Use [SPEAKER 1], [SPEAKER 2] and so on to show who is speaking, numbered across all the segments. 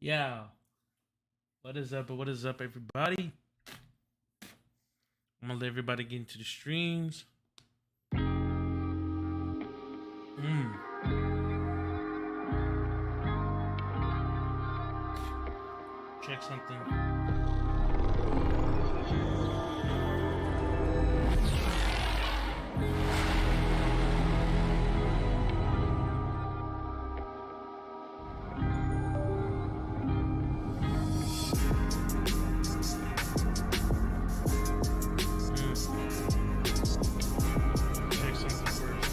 [SPEAKER 1] Yeah, what is up? What is up, everybody? I'm gonna let everybody get into the streams. Check something. Check something first.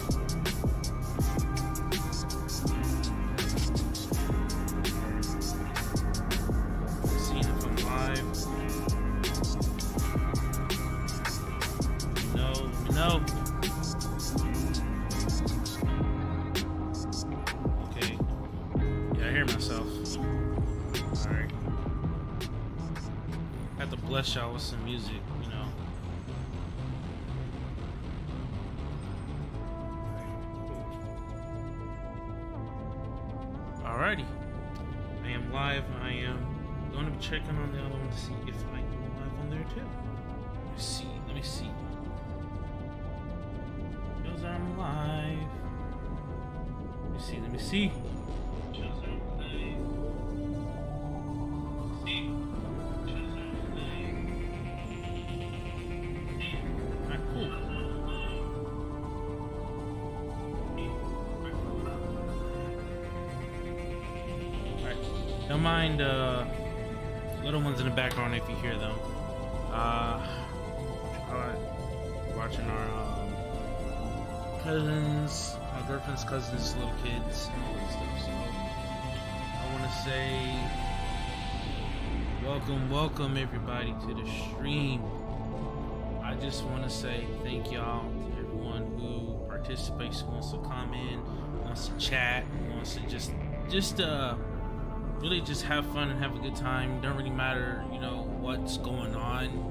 [SPEAKER 1] See if I'm live. No. Okay. Yeah, I hear myself. Alright. Have to bless y'all with some music, you know. Alrighty. I am live. I am going to be checking on the other one to see if I am live on there too. Let me see. Shows I'm live. Let me see. Shows I'm live. Alright, cool. Alright. Don't mind little ones in the background if you hear them. Watching our cousins, my girlfriend's cousins, little kids, and all that stuff. So I want to say welcome everybody to the stream. I just want to say thank y'all to everyone who participates, who wants to comment, wants to chat, wants to just really just have fun and have a good time. Don't really matter, you know, what's going on,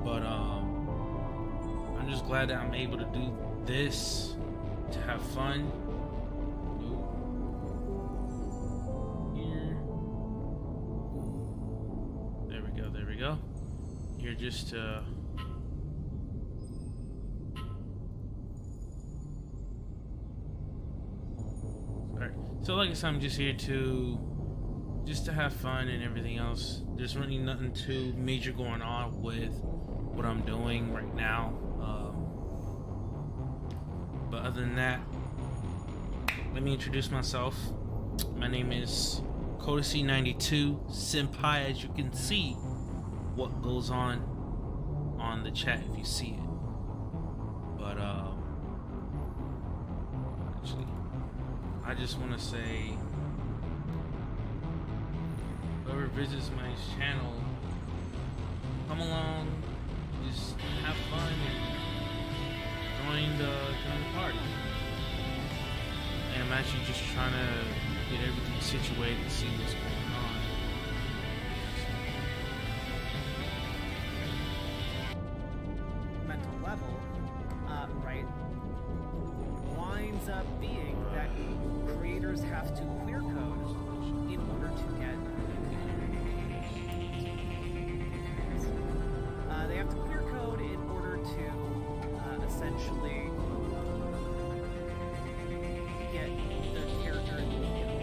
[SPEAKER 1] but I'm just glad that I'm able to do this to have fun. Here, there we go. Here just to so like I said, I'm just here to have fun and everything else. There's really nothing too major going on with what I'm doing right now. But other than that, let me introduce myself. My name is Kodasi92 Senpai. As you can see what goes on the chat if you see it. But actually, I just want to say, whoever visits my channel, come along, just have fun and join the party. And I'm actually just trying to get everything situated and see what's going on.
[SPEAKER 2] Mental level, right, winds up being that creators have to clear code in order to get. They have to clear code in order to essentially get their character in the game.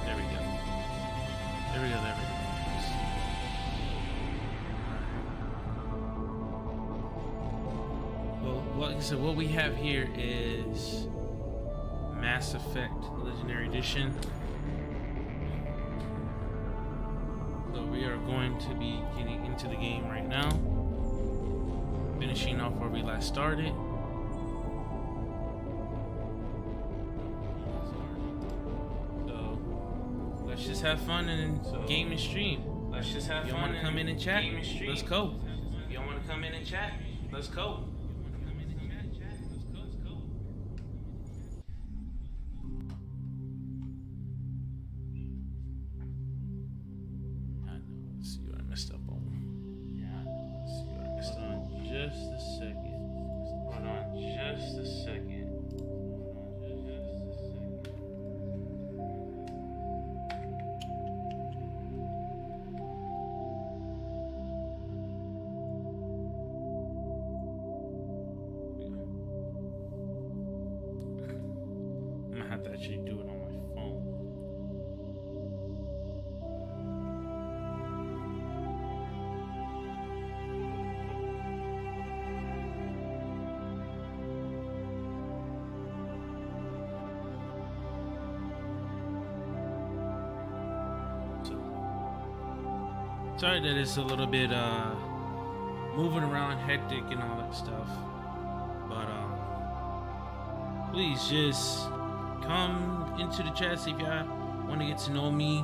[SPEAKER 1] There we go. Well, like I said, what we have here is Mass Effect Legendary Edition. So we are going to be getting into the game right now, finishing off where we last started. So let's just have fun and game and stream. Let's just have fun. You want to come in and chat? Let's go. You want to come in and chat? Let's go. I know. Let's see what I messed up on. Yeah. actually do it on my phone. Sorry that it's a little bit moving around hectic and all that stuff, but please just come into the chat if y'all want to get to know me.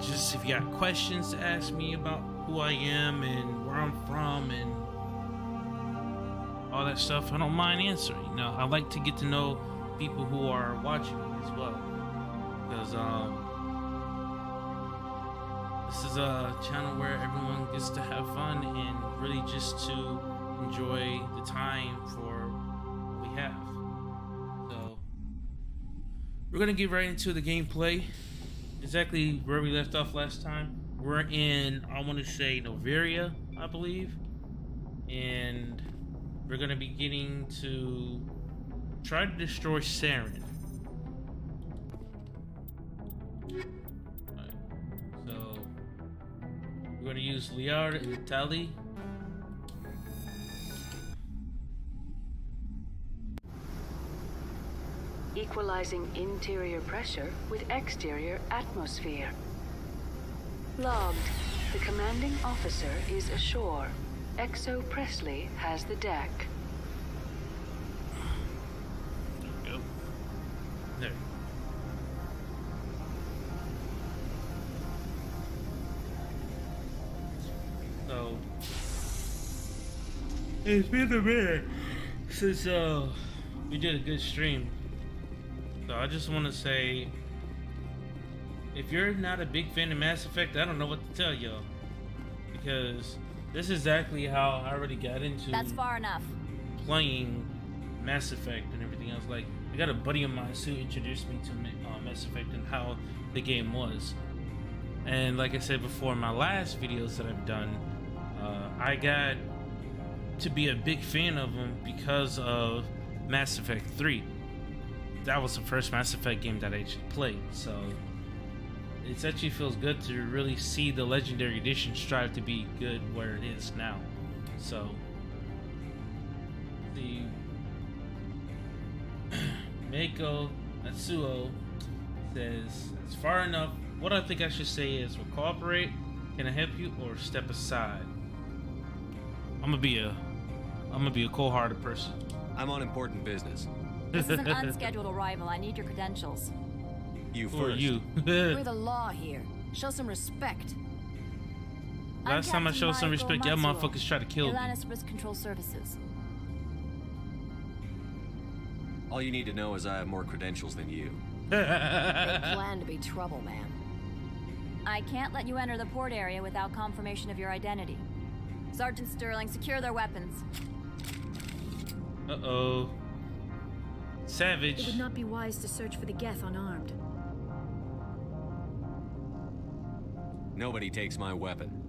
[SPEAKER 1] Just if you got questions to ask me about who I am and where I'm from and all that stuff, I don't mind answering. Now, I like to get to know people who are watching as well, because this is a channel where everyone gets to have fun and really just to enjoy the time for what we have. So we're gonna get right into the gameplay. Exactly where we left off last time. We're in, I want to say, Noveria, I believe, and we're gonna be getting to try to destroy Saren. We're going to use Liard and Tali.
[SPEAKER 3] Equalizing interior pressure with exterior atmosphere. Logged. The commanding officer is ashore. Exo Presley has the deck.
[SPEAKER 1] Go. There. So it's been a minute since we did a good stream. So I just want to say, if you're not a big fan of Mass Effect, I don't know what to tell y'all, because this is exactly how I already got into
[SPEAKER 4] That's far enough.
[SPEAKER 1] playing Mass Effect and everything else. Like, I got a buddy of mine who introduced me to Mass Effect and how the game was. And like I said before, in my last videos that I've done, I got to be a big fan of them because of Mass Effect 3. That was the first Mass Effect game that I actually played, so it actually feels good to really see the Legendary Edition strive to be good where it is now. So the Meiko Natsuo says, it's far enough. What I think I should say is, we'll cooperate, can I help you, or step aside? I'm gonna be a cold-hearted person.
[SPEAKER 5] I'm on important business.
[SPEAKER 4] This is an unscheduled arrival. I need your credentials.
[SPEAKER 5] You
[SPEAKER 1] Or
[SPEAKER 5] first.
[SPEAKER 1] you.
[SPEAKER 6] We're the law here. Show some respect.
[SPEAKER 1] Last time I showed some respect, y'all motherfuckers tried to kill me.
[SPEAKER 4] Atlantis Risk Control Services.
[SPEAKER 5] All you need to know is I have more credentials than you.
[SPEAKER 6] They plan to be trouble, man.
[SPEAKER 4] I can't let you enter the port area without confirmation of your identity. Sergeant Sterling, secure their weapons.
[SPEAKER 1] Uh-oh. Savage.
[SPEAKER 7] It would not be wise to search for the Geth unarmed.
[SPEAKER 5] Nobody takes my weapon.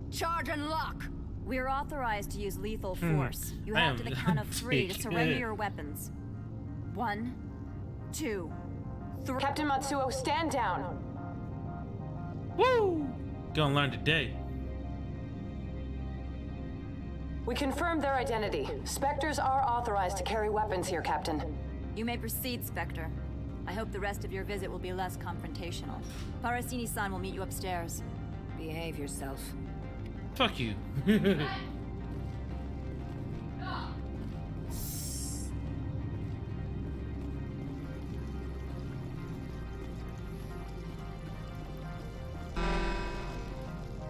[SPEAKER 6] Charge and lock!
[SPEAKER 4] We're authorized to use lethal force. You have to the count of 3 to surrender your weapons. 1, 2, 3.
[SPEAKER 8] Captain Matsuo, stand down.
[SPEAKER 1] Woo! Gonna learn today.
[SPEAKER 8] We confirmed their identity. Spectres are authorized to carry weapons here, Captain.
[SPEAKER 4] You may proceed, Spectre. I hope the rest of your visit will be less confrontational. Parasini-san will meet you upstairs.
[SPEAKER 6] Behave yourself.
[SPEAKER 1] Fuck you.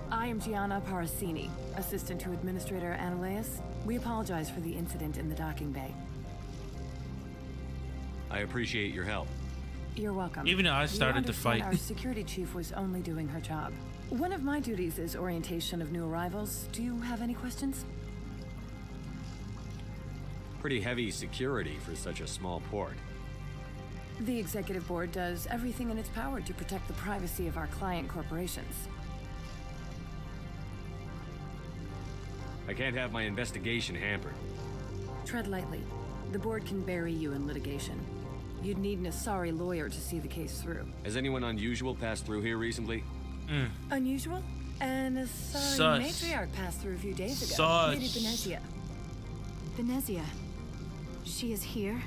[SPEAKER 8] I am Gianna Parasini, assistant to Administrator Analeus. We apologize for the incident in the docking bay.
[SPEAKER 5] I appreciate your help.
[SPEAKER 8] You're welcome.
[SPEAKER 1] Even though I
[SPEAKER 8] You
[SPEAKER 1] started the
[SPEAKER 8] understand
[SPEAKER 1] fight.
[SPEAKER 8] Our security chief was only doing her job. One of my duties is orientation of new arrivals. Do you have any questions?
[SPEAKER 5] Pretty heavy security for such a small port.
[SPEAKER 8] The executive board does everything in its power to protect the privacy of our client corporations.
[SPEAKER 5] I can't have my investigation hampered.
[SPEAKER 8] Tread lightly. The board can bury you in litigation. You'd need an Asari lawyer to see the case through.
[SPEAKER 5] Has anyone unusual passed through here recently?
[SPEAKER 8] Unusual? An Asari matriarch passed through a few days ago.
[SPEAKER 1] Sus.
[SPEAKER 8] Lady Benezia.
[SPEAKER 4] Benezia. She is here?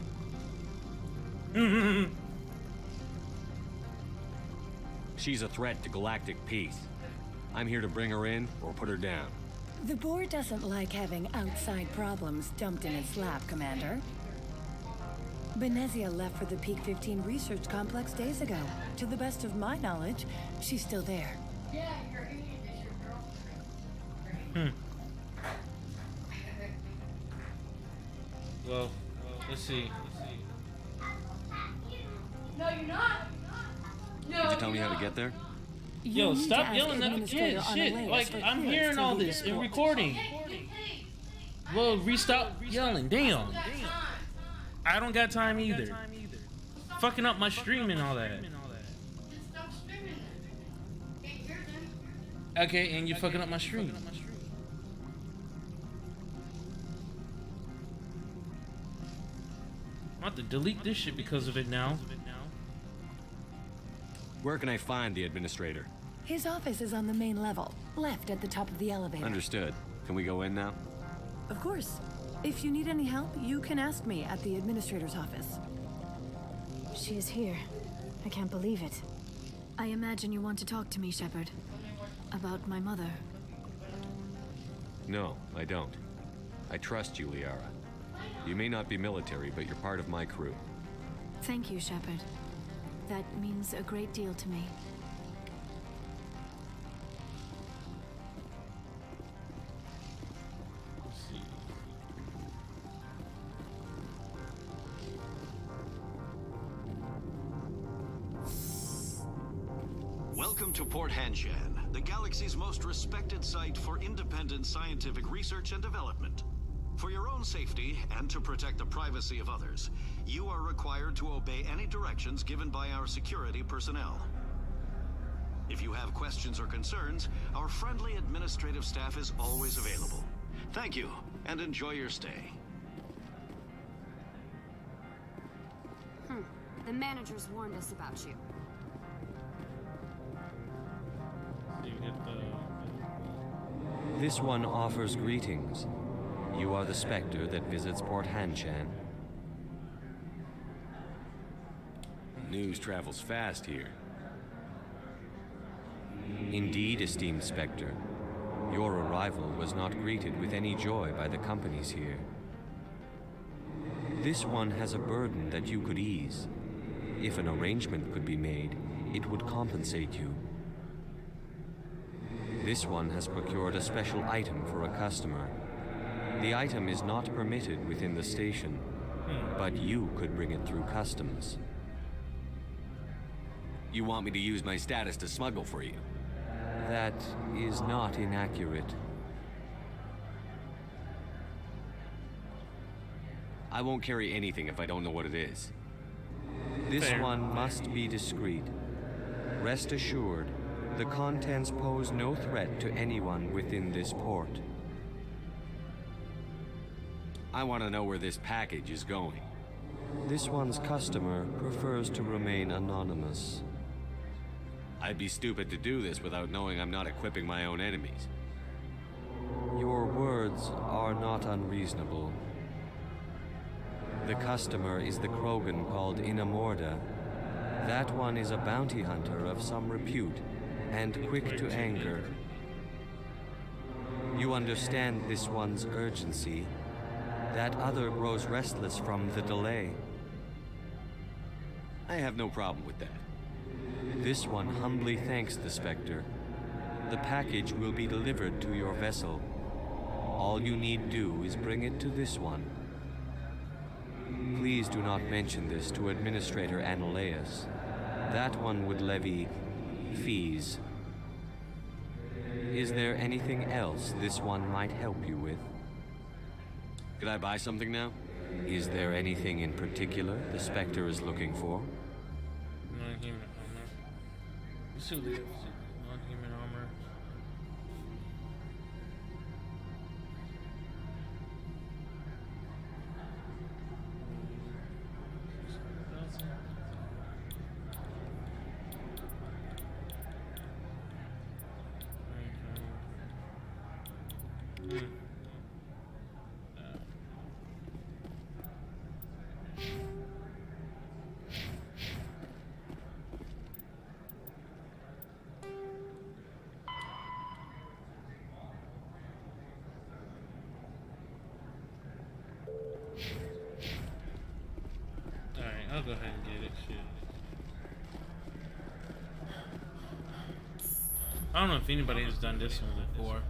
[SPEAKER 5] She's a threat to galactic peace. I'm here to bring her in or put her down.
[SPEAKER 8] The board doesn't like having outside problems dumped in its lap, Commander. Benezia left for the Peak 15 research complex days ago. To the best of my knowledge, she's still there.
[SPEAKER 1] Well, let's see.
[SPEAKER 9] No, you're not. No,
[SPEAKER 5] Did you tell me how to get there?
[SPEAKER 1] Yo,
[SPEAKER 8] You need
[SPEAKER 1] stop
[SPEAKER 8] to
[SPEAKER 1] yelling
[SPEAKER 8] ask
[SPEAKER 1] at the kids.
[SPEAKER 8] Administrator
[SPEAKER 1] Shit,
[SPEAKER 8] Analeas
[SPEAKER 1] like
[SPEAKER 8] for
[SPEAKER 1] I'm
[SPEAKER 8] clearance
[SPEAKER 1] hearing
[SPEAKER 8] to
[SPEAKER 1] all
[SPEAKER 8] leave
[SPEAKER 1] this
[SPEAKER 8] the
[SPEAKER 1] and
[SPEAKER 8] port.
[SPEAKER 1] recording. Well, restop yelling. Damn. I don't got time either. Fucking up my stream and all that.
[SPEAKER 9] Stop screaming. Can't hear them.
[SPEAKER 1] Okay, and you're fucking up my stream. I'm about to delete this shit because of it now.
[SPEAKER 5] Where can I find the administrator?
[SPEAKER 8] His office is on the main level, left at the top of the elevator.
[SPEAKER 5] Understood. Can we go in now?
[SPEAKER 8] Of course. If you need any help, you can ask me at the administrator's office.
[SPEAKER 7] She is here. I can't believe it. I imagine you want to talk to me, Shepard. About my mother.
[SPEAKER 5] No, I don't. I trust you, Liara. You may not be military, but you're part of my crew.
[SPEAKER 7] Thank you, Shepard. That means a great deal to me.
[SPEAKER 1] Let's see.
[SPEAKER 10] Welcome to Port Hanshan, the galaxy's most respected site for independent scientific research and development. For your own safety and to protect the privacy of others, you are required to obey any directions given by our security personnel. If you have questions or concerns, our friendly administrative staff is always available. Thank you, and enjoy your stay.
[SPEAKER 4] The managers warned us about you.
[SPEAKER 1] See, we get the.
[SPEAKER 5] This one offers greetings. You are the Spectre that visits Port Hanshan. News travels fast here. Indeed, esteemed Spectre. Your arrival was not greeted with any joy by the companies here. This one has a burden that you could ease. If an arrangement could be made, it would compensate you. This one has procured a special item for a customer. The item is not permitted within the station, but you could bring it through customs. You want me to use my status to smuggle for you? That is not inaccurate. I won't carry anything if I don't know what it is. This
[SPEAKER 1] Fair.
[SPEAKER 5] one must be discreet. Rest assured, the contents pose no threat to anyone within this port. I want to know where this package is going. This one's customer prefers to remain anonymous. I'd be stupid to do this without knowing I'm not equipping my own enemies. Your words are not unreasonable. The customer is the Krogan called Inamorda. That one is a bounty hunter of some repute and quick to anger. You understand this one's urgency. That other grows restless from the delay. I have no problem with that. This one humbly thanks the Spectre. The package will be delivered to your vessel. All you need do is bring it to this one. Please do not mention this to Administrator Analeas. That one would levy fees. Is there anything else this one might help you with? Could I buy something now? Is there anything in particular the Spectre is looking for?
[SPEAKER 1] Non-human armor. Let's see what they have. Non-human armor. Alright, I'll go ahead and get it. Shit. I don't know if anybody has done this one before.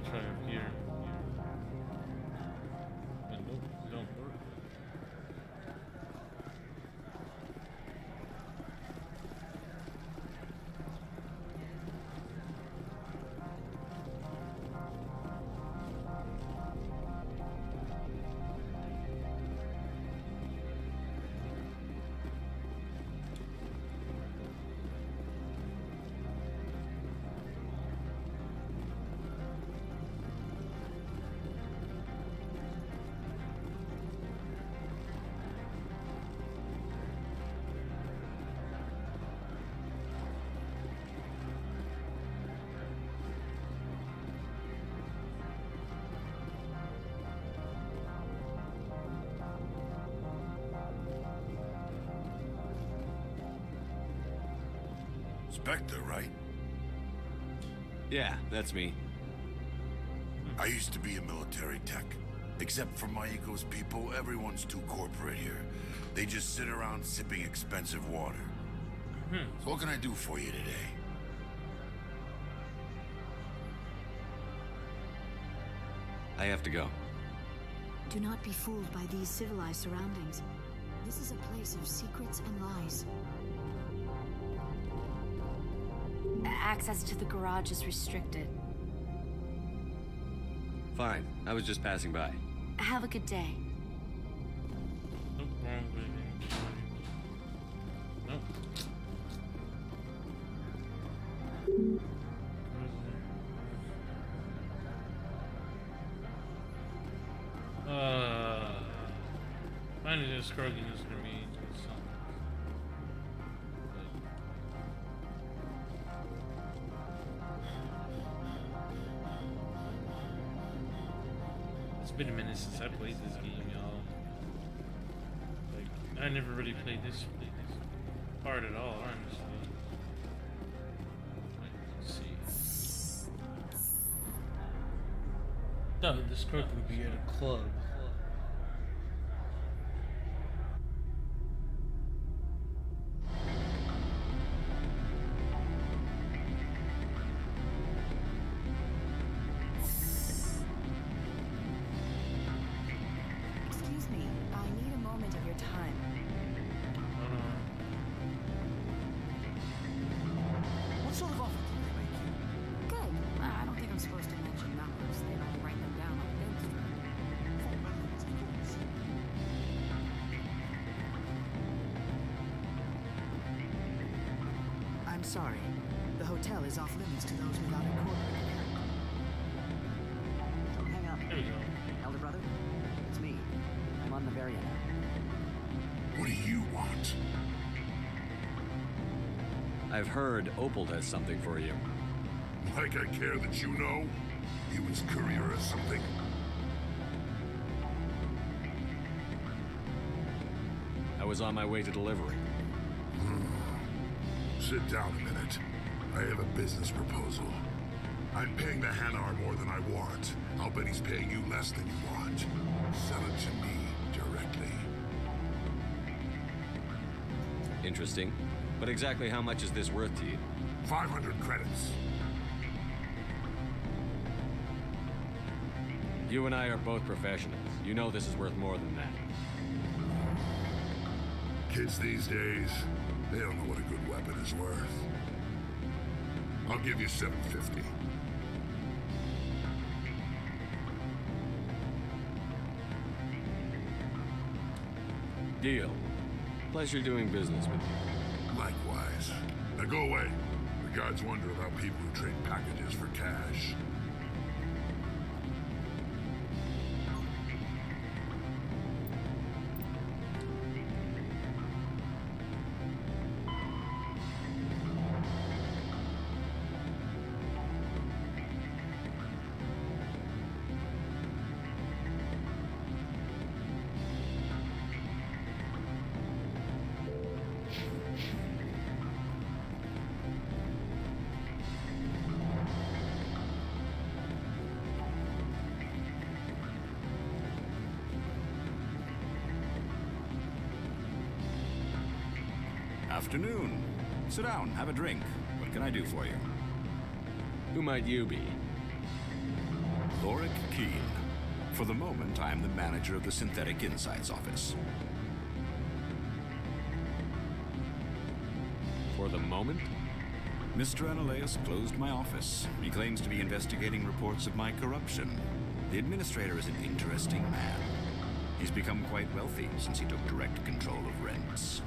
[SPEAKER 1] Try up here. But nope, it don't work.
[SPEAKER 11] Spectre, right?
[SPEAKER 5] Yeah, that's me.
[SPEAKER 11] I used to be a military tech. Except for Maiko's people, everyone's too corporate here. They just sit around sipping expensive water. So what can I do for you today?
[SPEAKER 5] I have to go.
[SPEAKER 7] Do not be fooled by these civilized surroundings. This is a place of secrets and lies.
[SPEAKER 4] Access to the garage is restricted.
[SPEAKER 5] Fine. I was just passing by.
[SPEAKER 4] Have a good day.
[SPEAKER 1] Nope, wrong way. Nope. Finding this Krogan is gonna be something. been a minute since I played this game, y'all. Like, I never really played this part at all, honestly. Let's see. No, this crook would be at a club.
[SPEAKER 4] Excuse me, I need a moment of your time.
[SPEAKER 12] What sort of offer did they make you?
[SPEAKER 6] Good. I don't think I'm supposed to mention numbers. They don't write them down on the instrument.
[SPEAKER 12] Full benefits, of course.
[SPEAKER 13] I'm sorry. The hotel is off limits to those without a corporate account.
[SPEAKER 12] Don't hang up.
[SPEAKER 1] There we go.
[SPEAKER 12] Elder brother, it's me. I'm on Bavaria now.
[SPEAKER 11] What do you want?
[SPEAKER 5] I've heard Opal has something for you.
[SPEAKER 11] Like I care that you know? He was courier or something.
[SPEAKER 5] I was on my way to delivery.
[SPEAKER 11] Sit down a minute. I have a business proposal. I'm paying the Hanar more than I want. I'll bet he's paying you less than you want. Sell it to me directly.
[SPEAKER 5] Interesting. But exactly how much is this worth to you?
[SPEAKER 11] 500 credits.
[SPEAKER 5] You and I are both professionals. You know this is worth more than that.
[SPEAKER 11] Kids these days, they don't know what a good weapon is worth. I'll give you 750.
[SPEAKER 5] Deal. Pleasure doing business with you.
[SPEAKER 11] Likewise. Now go away. The guards wonder about people who trade packages for cash.
[SPEAKER 14] Afternoon. Sit down, have a drink. What can I do for you?
[SPEAKER 5] Who might you be?
[SPEAKER 14] Lorik Keene. For the moment, I am the manager of the Synthetic Insights office.
[SPEAKER 5] For the moment?
[SPEAKER 14] Mr. Analaeus closed my office. He claims to be investigating reports of my corruption. The administrator is an interesting man. He's become quite wealthy since he took direct control of rents.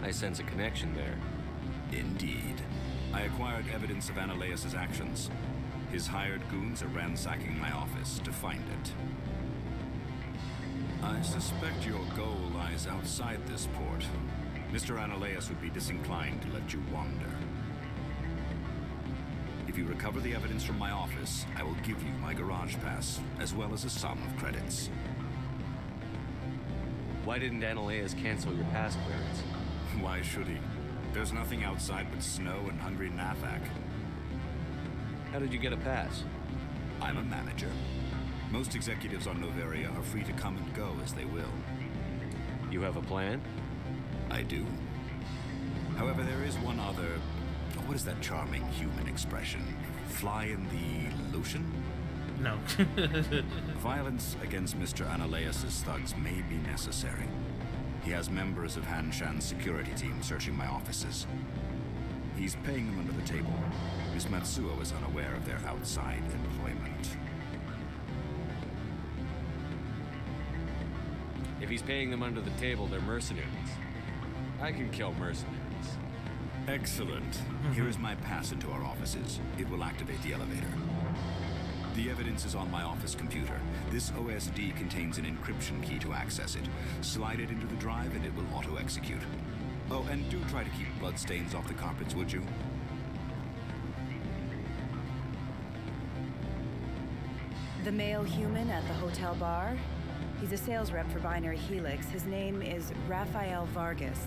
[SPEAKER 5] I sense a connection there.
[SPEAKER 14] Indeed. I acquired evidence of Analaeus' actions. His hired goons are ransacking my office to find it. I suspect your goal lies outside this port. Mr. Analaeus would be disinclined to let you wander. If you recover the evidence from my office, I will give you my garage pass, as well as a sum of credits.
[SPEAKER 5] Why didn't Analaeus cancel your pass clearance?
[SPEAKER 14] Why should he? There's nothing outside but snow and hungry Nathak.
[SPEAKER 5] How did you get a pass?
[SPEAKER 14] I'm a manager. Most executives on Noveria are free to come and go as they will.
[SPEAKER 5] You have a plan?
[SPEAKER 14] I do. However, there is one other... What is that charming human expression? Fly in the lotion?
[SPEAKER 1] No.
[SPEAKER 14] Violence against Mr. Analaeus' thugs may be necessary. He has members of Hanshan's security team searching my offices. He's paying them under the table. Miss Matsuo is unaware of their outside employment.
[SPEAKER 5] If he's paying them under the table, they're mercenaries. I can kill mercenaries.
[SPEAKER 14] Excellent. Here is my pass into our offices. It will activate the elevator. The evidence is on my office computer. This OSD contains an encryption key to access it. Slide it into the drive and it will auto-execute. Oh, and do try to keep bloodstains off the carpets, would you?
[SPEAKER 8] The male human at the hotel bar? He's a sales rep for Binary Helix. His name is Rafael Vargas.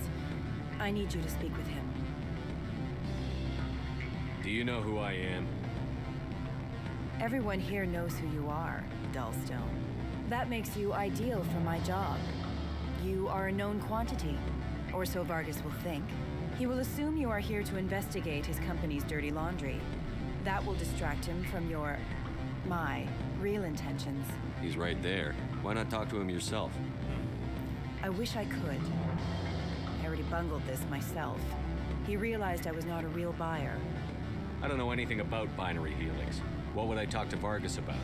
[SPEAKER 8] I need you to speak with him.
[SPEAKER 5] Do you know who I am?
[SPEAKER 8] Everyone here knows who you are, Dullstone. That makes you ideal for my job. You are a known quantity, or so Vargas will think. He will assume you are here to investigate his company's dirty laundry. That will distract him from my real intentions.
[SPEAKER 5] He's right there. Why not talk to him yourself?
[SPEAKER 8] I wish I could. I already bungled this myself. He realized I was not a real buyer.
[SPEAKER 5] I don't know anything about Binary Helix. What would I talk to Vargas about?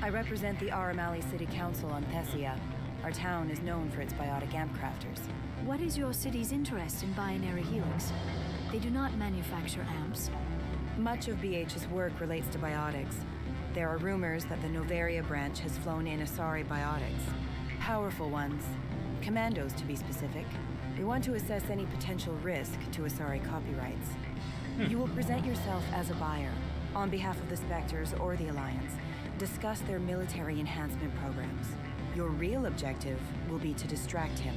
[SPEAKER 8] I represent the Aramali City Council on Thessia. Our town is known for its biotic amp crafters.
[SPEAKER 7] What is your city's interest in Binary Helix? They do not manufacture amps.
[SPEAKER 8] Much of BH's work relates to biotics. There are rumors that the Novaria branch has flown in Asari biotics. Powerful ones. Commandos, to be specific. We want to assess any potential risk to Asari copyrights. You will present yourself as a buyer, on behalf of the Spectres or the Alliance. Discuss their military enhancement programs. Your real objective will be to distract him.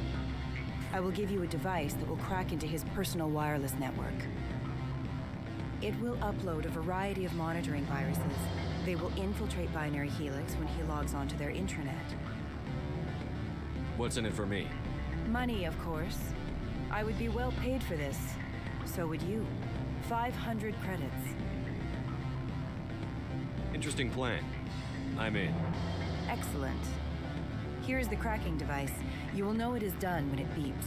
[SPEAKER 8] I will give you a device that will crack into his personal wireless network. It will upload a variety of monitoring viruses. They will infiltrate Binary Helix when he logs onto their intranet.
[SPEAKER 5] What's in it for me?
[SPEAKER 8] Money, of course. I would be well paid for this. So would you. 500 credits.
[SPEAKER 5] Interesting plan. I'm in.
[SPEAKER 8] Excellent. Here's the cracking device. You will know it is done when it beeps.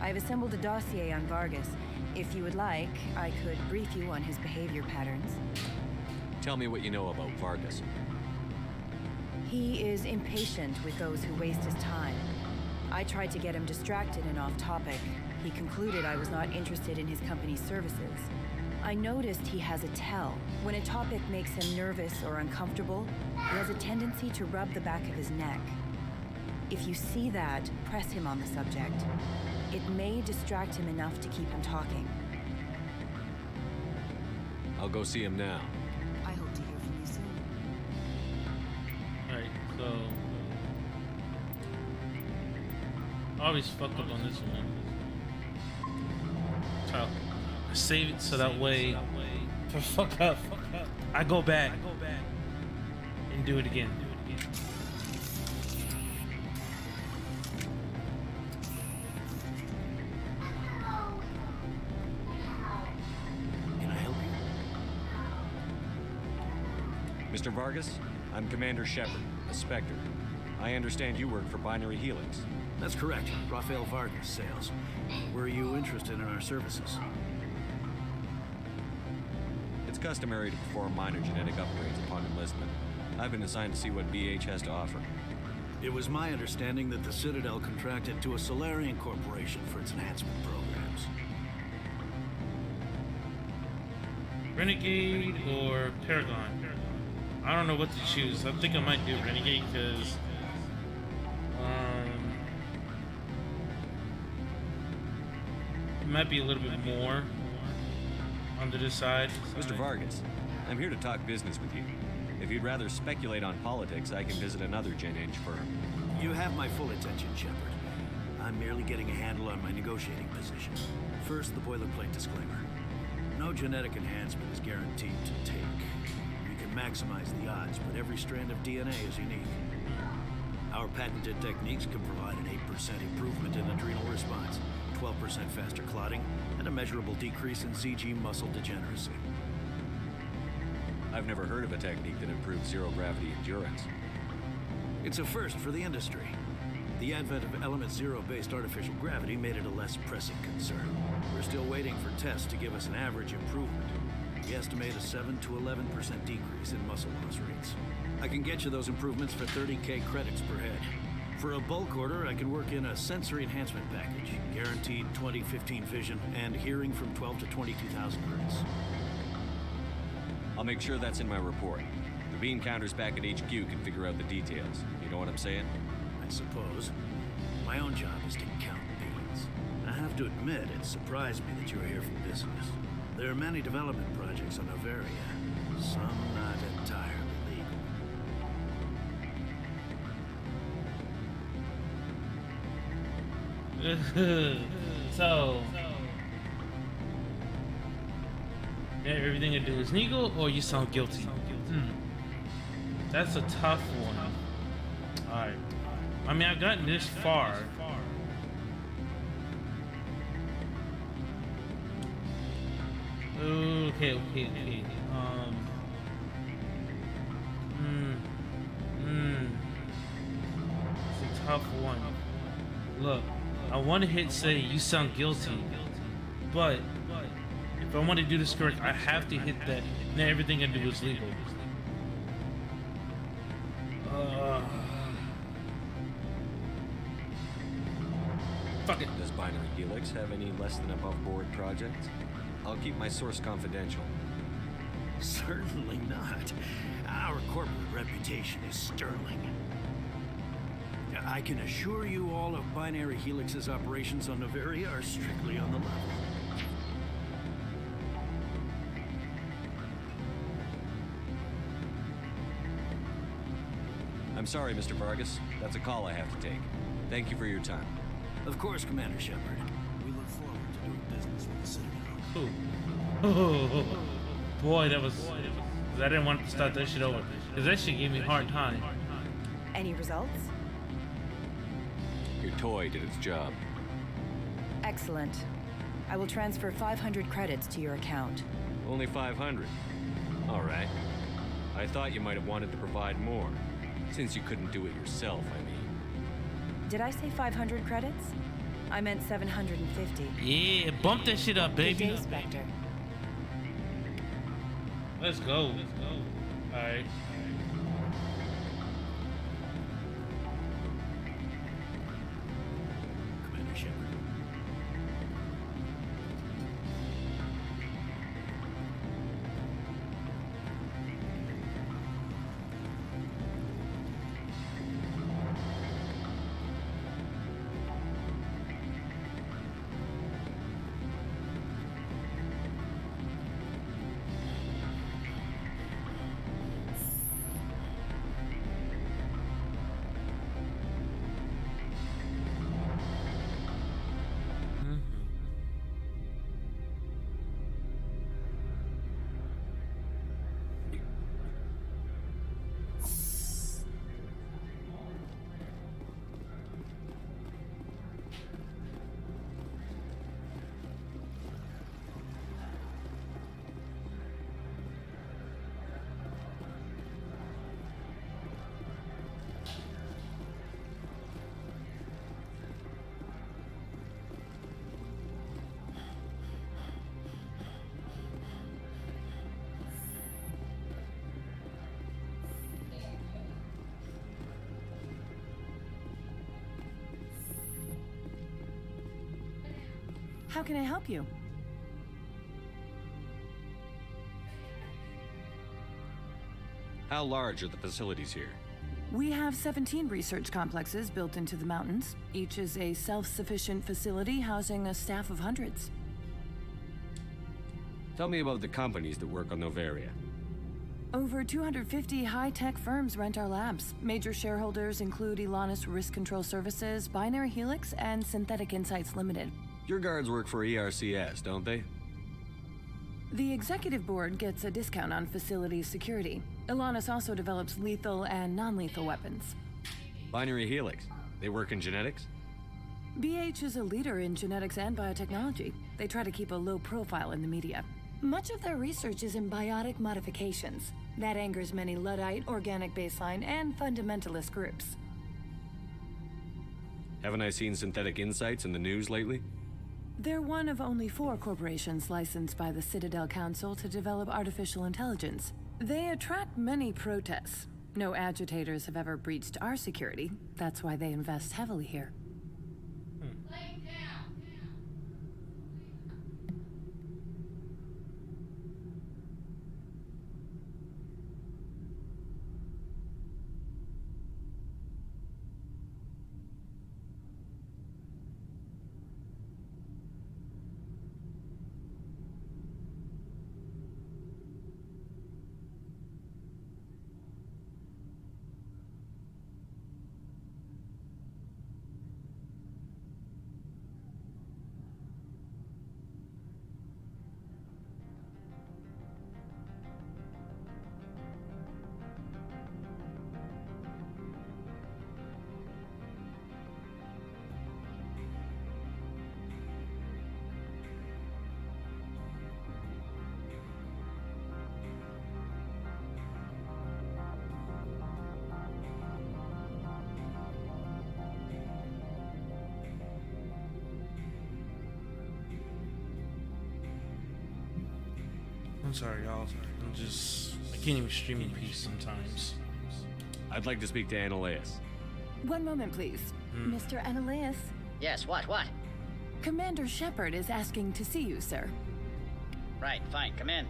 [SPEAKER 8] I've assembled a dossier on Vargas. If you would like, I could brief you on his behavior patterns.
[SPEAKER 5] Tell me what you know about Vargas.
[SPEAKER 8] He is impatient with those who waste his time. I tried to get him distracted and off topic. He concluded I was not interested in his company's services. I noticed he has a tell. When a topic makes him nervous or uncomfortable, he has a tendency to rub the back of his neck. If you see that, press him on the subject. It may distract him enough to keep him talking.
[SPEAKER 5] I'll go see him now.
[SPEAKER 13] I hope to hear from you soon.
[SPEAKER 1] Alright, so... I always fuck up on this one. So, I save it so that way, if I fuck up, I go back and do it again.
[SPEAKER 10] Can I help you?
[SPEAKER 5] Mr. Vargas, I'm Commander Shepard, a Spectre. I understand you work for Binary Helix.
[SPEAKER 10] That's correct. Rafael Vargas, sales. Were you interested in our services?
[SPEAKER 5] It's customary to perform minor genetic upgrades upon enlistment. I've been assigned to see what BH has to offer.
[SPEAKER 10] It was my understanding that the Citadel contracted to a Solarian corporation for its enhancement programs.
[SPEAKER 1] Renegade or Paragon? I don't know what to choose. I think I might do Renegade because it might be a little bit more on the other side.
[SPEAKER 5] Mr. Vargas, I'm here to talk business with you. If you'd rather speculate on politics, I can visit another Gen Eng firm.
[SPEAKER 10] You have my full attention, Shepard. I'm merely getting a handle on my negotiating position. First, the boilerplate disclaimer. No genetic enhancement is guaranteed to take. You can maximize the odds, but every strand of DNA is unique. Our patented techniques can provide an 8% improvement in adrenal response, 12% faster clotting, and a measurable decrease in CG muscle degeneracy.
[SPEAKER 5] I've never heard of a technique that improves zero-gravity endurance.
[SPEAKER 10] It's a first for the industry. The advent of Element Zero-based artificial gravity made it a less pressing concern. We're still waiting for tests to give us an average improvement. We estimate a 7 to 11% decrease in muscle loss rates. I can get you those improvements for 30K credits per head. For a bulk order, I can work in a sensory enhancement package, guaranteed 20/15 vision, and hearing from 12 to 22,000 hertz.
[SPEAKER 5] I'll make sure that's in my report. The bean counters back at HQ can figure out the details. You know what I'm saying?
[SPEAKER 10] I suppose. My own job is to count beans. I have to admit, it surprised me that you were here for business. There are many development projects on Novaria, some not entirely legal.
[SPEAKER 1] So, yeah, everything I do is legal, or you sound guilty. That's a tough one. All right. I mean, I've gotten this far. Okay. It's a tough one. Look, I want to hit say you sound guilty, but if I want to do this correct, I have to hit that. Now everything I do is legal. Fuck it.
[SPEAKER 5] Does Binary Helix have any less than above board projects? I'll keep my source confidential.
[SPEAKER 15] Certainly not. Our corporate reputation is sterling. I can assure you all of Binary Helix's operations on Noveria are strictly on the level.
[SPEAKER 5] I'm sorry, Mr. Vargas. That's a call I have to take. Thank you for your time.
[SPEAKER 15] Of course, Commander Shepard. We look forward to doing business with the Citadel.
[SPEAKER 1] Oh, boy, that was. I didn't want to start that shit over. Because that shit gave me a hard time.
[SPEAKER 8] Any results?
[SPEAKER 5] Your toy did its job.
[SPEAKER 8] Excellent. I will transfer 500 credits to your account.
[SPEAKER 5] Only 500. All right. I thought you might have wanted to provide more. Since you couldn't do it yourself, I mean.
[SPEAKER 8] Did I say 500 credits? I meant 750.
[SPEAKER 1] Yeah, bump that shit up, baby.
[SPEAKER 8] Good day, Spectre.
[SPEAKER 1] Let's go. Alright.
[SPEAKER 15] Commander Shepard.
[SPEAKER 8] How can I help you?
[SPEAKER 5] How large are the facilities here?
[SPEAKER 8] We have 17 research complexes built into the mountains. Each is a self-sufficient facility housing a staff of hundreds.
[SPEAKER 5] Tell me about the companies that work on Noveria.
[SPEAKER 8] Over 250 high-tech firms rent our labs. Major shareholders include Elanus Risk Control Services, Binary Helix, and Synthetic Insights Limited.
[SPEAKER 5] Your guards work for ERCS, don't they?
[SPEAKER 8] The executive board gets a discount on facility security. Elanus also develops lethal and non-lethal weapons.
[SPEAKER 5] Binary Helix, they work in genetics?
[SPEAKER 8] BH is a leader in genetics and biotechnology. They try to keep a low profile in the media. Much of their research is in biotic modifications. That angers many Luddite, organic baseline, and fundamentalist groups.
[SPEAKER 5] Haven't I seen Synthetic Insights in the news lately?
[SPEAKER 8] They're one of only 4 corporations licensed by the Citadel Council to develop artificial intelligence. They attract many protests. No agitators have ever breached our security. That's why they invest heavily here.
[SPEAKER 1] sorry, y'all. I can't even stream in peace sometimes.
[SPEAKER 5] I'd like to speak to Annaleas.
[SPEAKER 8] One moment, please. Mr. Annaleas.
[SPEAKER 16] Yes, what?
[SPEAKER 8] Commander Shepard is asking to see you, sir.
[SPEAKER 16] Right, fine, come in.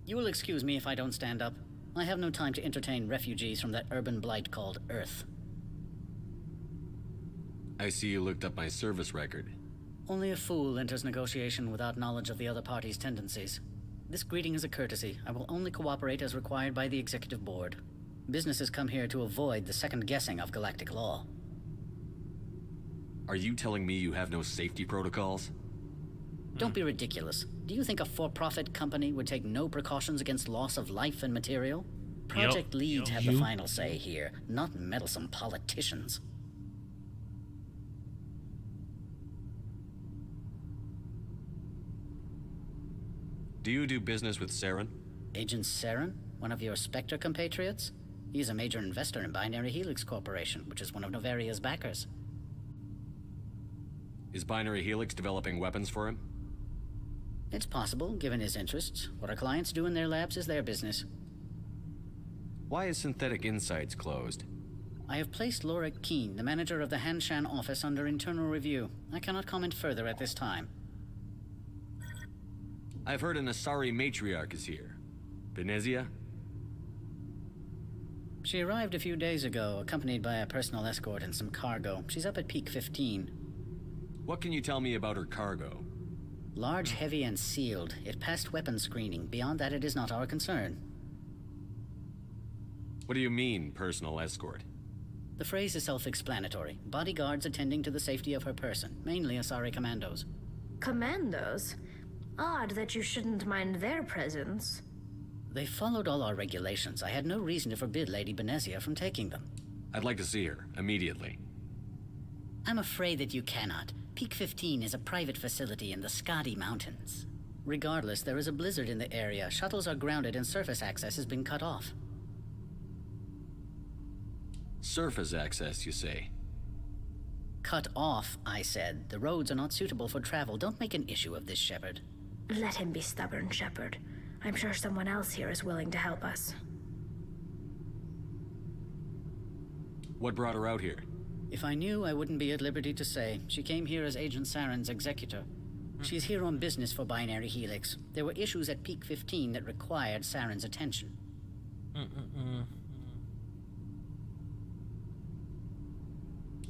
[SPEAKER 16] You will excuse me if I don't stand up. I have no time to entertain refugees from that urban blight called Earth.
[SPEAKER 5] I see you looked up my service record.
[SPEAKER 16] Only a fool enters negotiation without knowledge of the other party's tendencies. This greeting is a courtesy. I will only cooperate as required by the Executive Board. Businesses come here to avoid the second guessing of galactic law.
[SPEAKER 5] Are you telling me you have no safety protocols?
[SPEAKER 16] Don't be ridiculous. Do you think a for-profit company would take no precautions against loss of life and material? Project leads have the final say here, not meddlesome politicians.
[SPEAKER 5] Do you do business with Saren?
[SPEAKER 16] Agent Saren? One of your Spectre compatriots? He's a major investor in Binary Helix Corporation, which is one of Novaria's backers.
[SPEAKER 5] Is Binary Helix developing weapons for him?
[SPEAKER 16] It's possible, given his interests. What our clients do in their labs is their business.
[SPEAKER 5] Why is Synthetic Insights closed?
[SPEAKER 16] I have placed Laura Keene, the manager of the Hanshan office, under internal review. I cannot comment further at this time.
[SPEAKER 5] I've heard an Asari matriarch is here. Benezia?
[SPEAKER 16] She arrived a few days ago, accompanied by a personal escort and some cargo. She's up at Peak 15.
[SPEAKER 5] What can you tell me about her cargo?
[SPEAKER 16] Large, heavy, and sealed. It passed weapons screening. Beyond that, it is not our concern.
[SPEAKER 5] What do you mean, personal escort?
[SPEAKER 16] The phrase is self-explanatory. Bodyguards attending to the safety of her person, mainly Asari commandos.
[SPEAKER 17] Commandos? Odd that you shouldn't mind their presence.
[SPEAKER 16] They followed all our regulations. I had no reason to forbid Lady Benezia from taking them.
[SPEAKER 5] I'd like to see her, immediately.
[SPEAKER 16] I'm afraid that you cannot. Peak 15 is a private facility in the Skadi Mountains. Regardless, there is a blizzard in the area. Shuttles are grounded and surface access has been cut off.
[SPEAKER 5] Surface access, you say?
[SPEAKER 16] Cut off, I said. The roads are not suitable for travel. Don't make an issue of this, Shepard.
[SPEAKER 17] Let him be stubborn, Shepard. I'm sure someone else here is willing to help us.
[SPEAKER 5] What brought her out here?
[SPEAKER 16] If I knew, I wouldn't be at liberty to say. She came here as Agent Saren's executor. She's here on business for Binary Helix. There were issues at Peak 15 that required Saren's attention.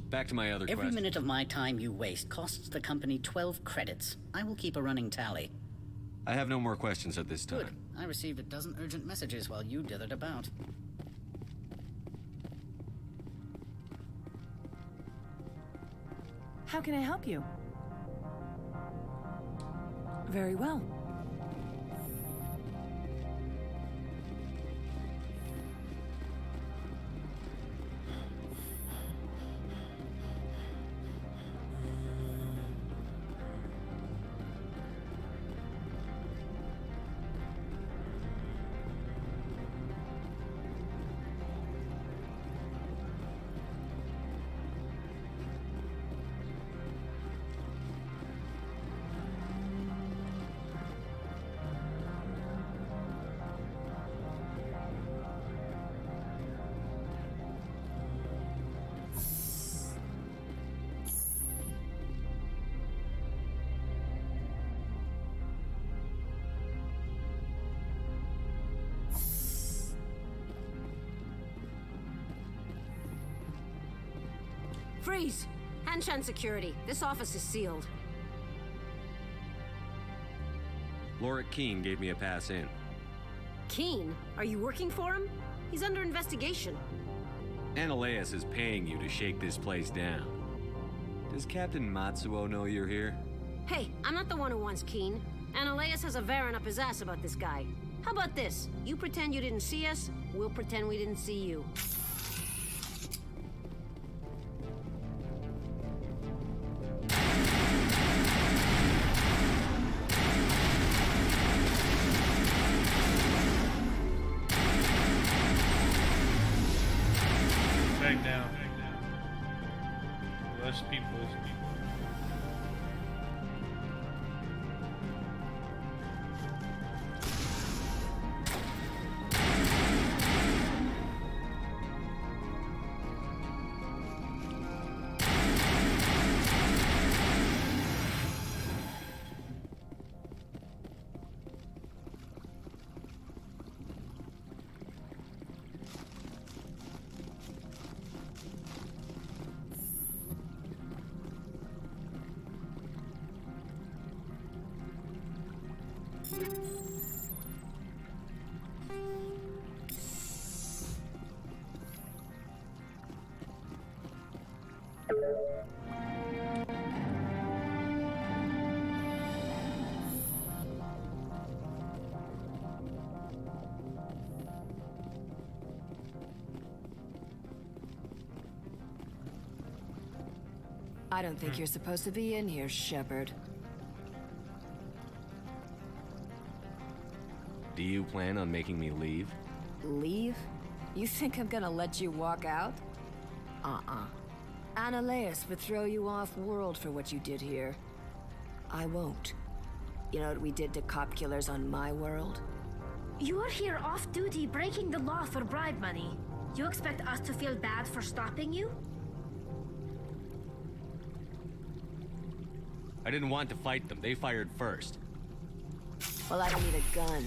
[SPEAKER 5] Back to my other question.
[SPEAKER 16] Every minute of my time you waste costs the company 12 credits. I will keep a running tally.
[SPEAKER 5] I have no more questions at this time.
[SPEAKER 16] Good. I received a dozen urgent messages while you dithered about.
[SPEAKER 8] How can I help you? Very well.
[SPEAKER 6] Freeze! Hanshan security. This office is sealed.
[SPEAKER 5] Laura Keene gave me a pass in.
[SPEAKER 6] Keene? Are you working for him? He's under investigation.
[SPEAKER 5] Annaleas is paying you to shake this place down. Does Captain Matsuo know you're here?
[SPEAKER 6] Hey, I'm not the one who wants Keene. Annaleas has a Varen up his ass about this guy. How about this? You pretend you didn't see us, we'll pretend we didn't see you.
[SPEAKER 1] Back down. course, people.
[SPEAKER 18] I don't think you're supposed to be in here, Shepard.
[SPEAKER 5] Do you plan on making me leave?
[SPEAKER 18] Leave? You think I'm gonna let you walk out? Analeus would throw you off-world for what you did here. I won't. You know what we did to cop killers on my world?
[SPEAKER 17] You're here off-duty breaking the law for bribe money. You expect us to feel bad for stopping you?
[SPEAKER 5] I didn't want to fight them. They fired first.
[SPEAKER 18] Well, I don't need a gun.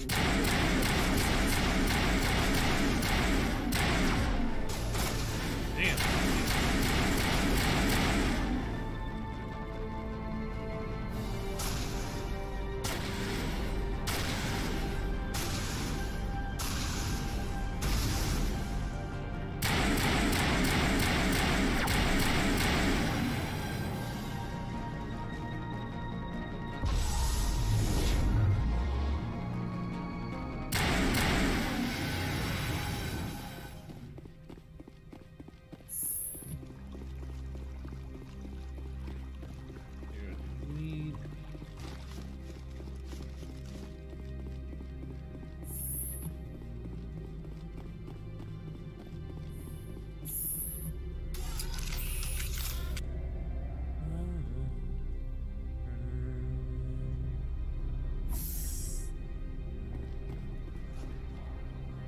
[SPEAKER 1] Damn.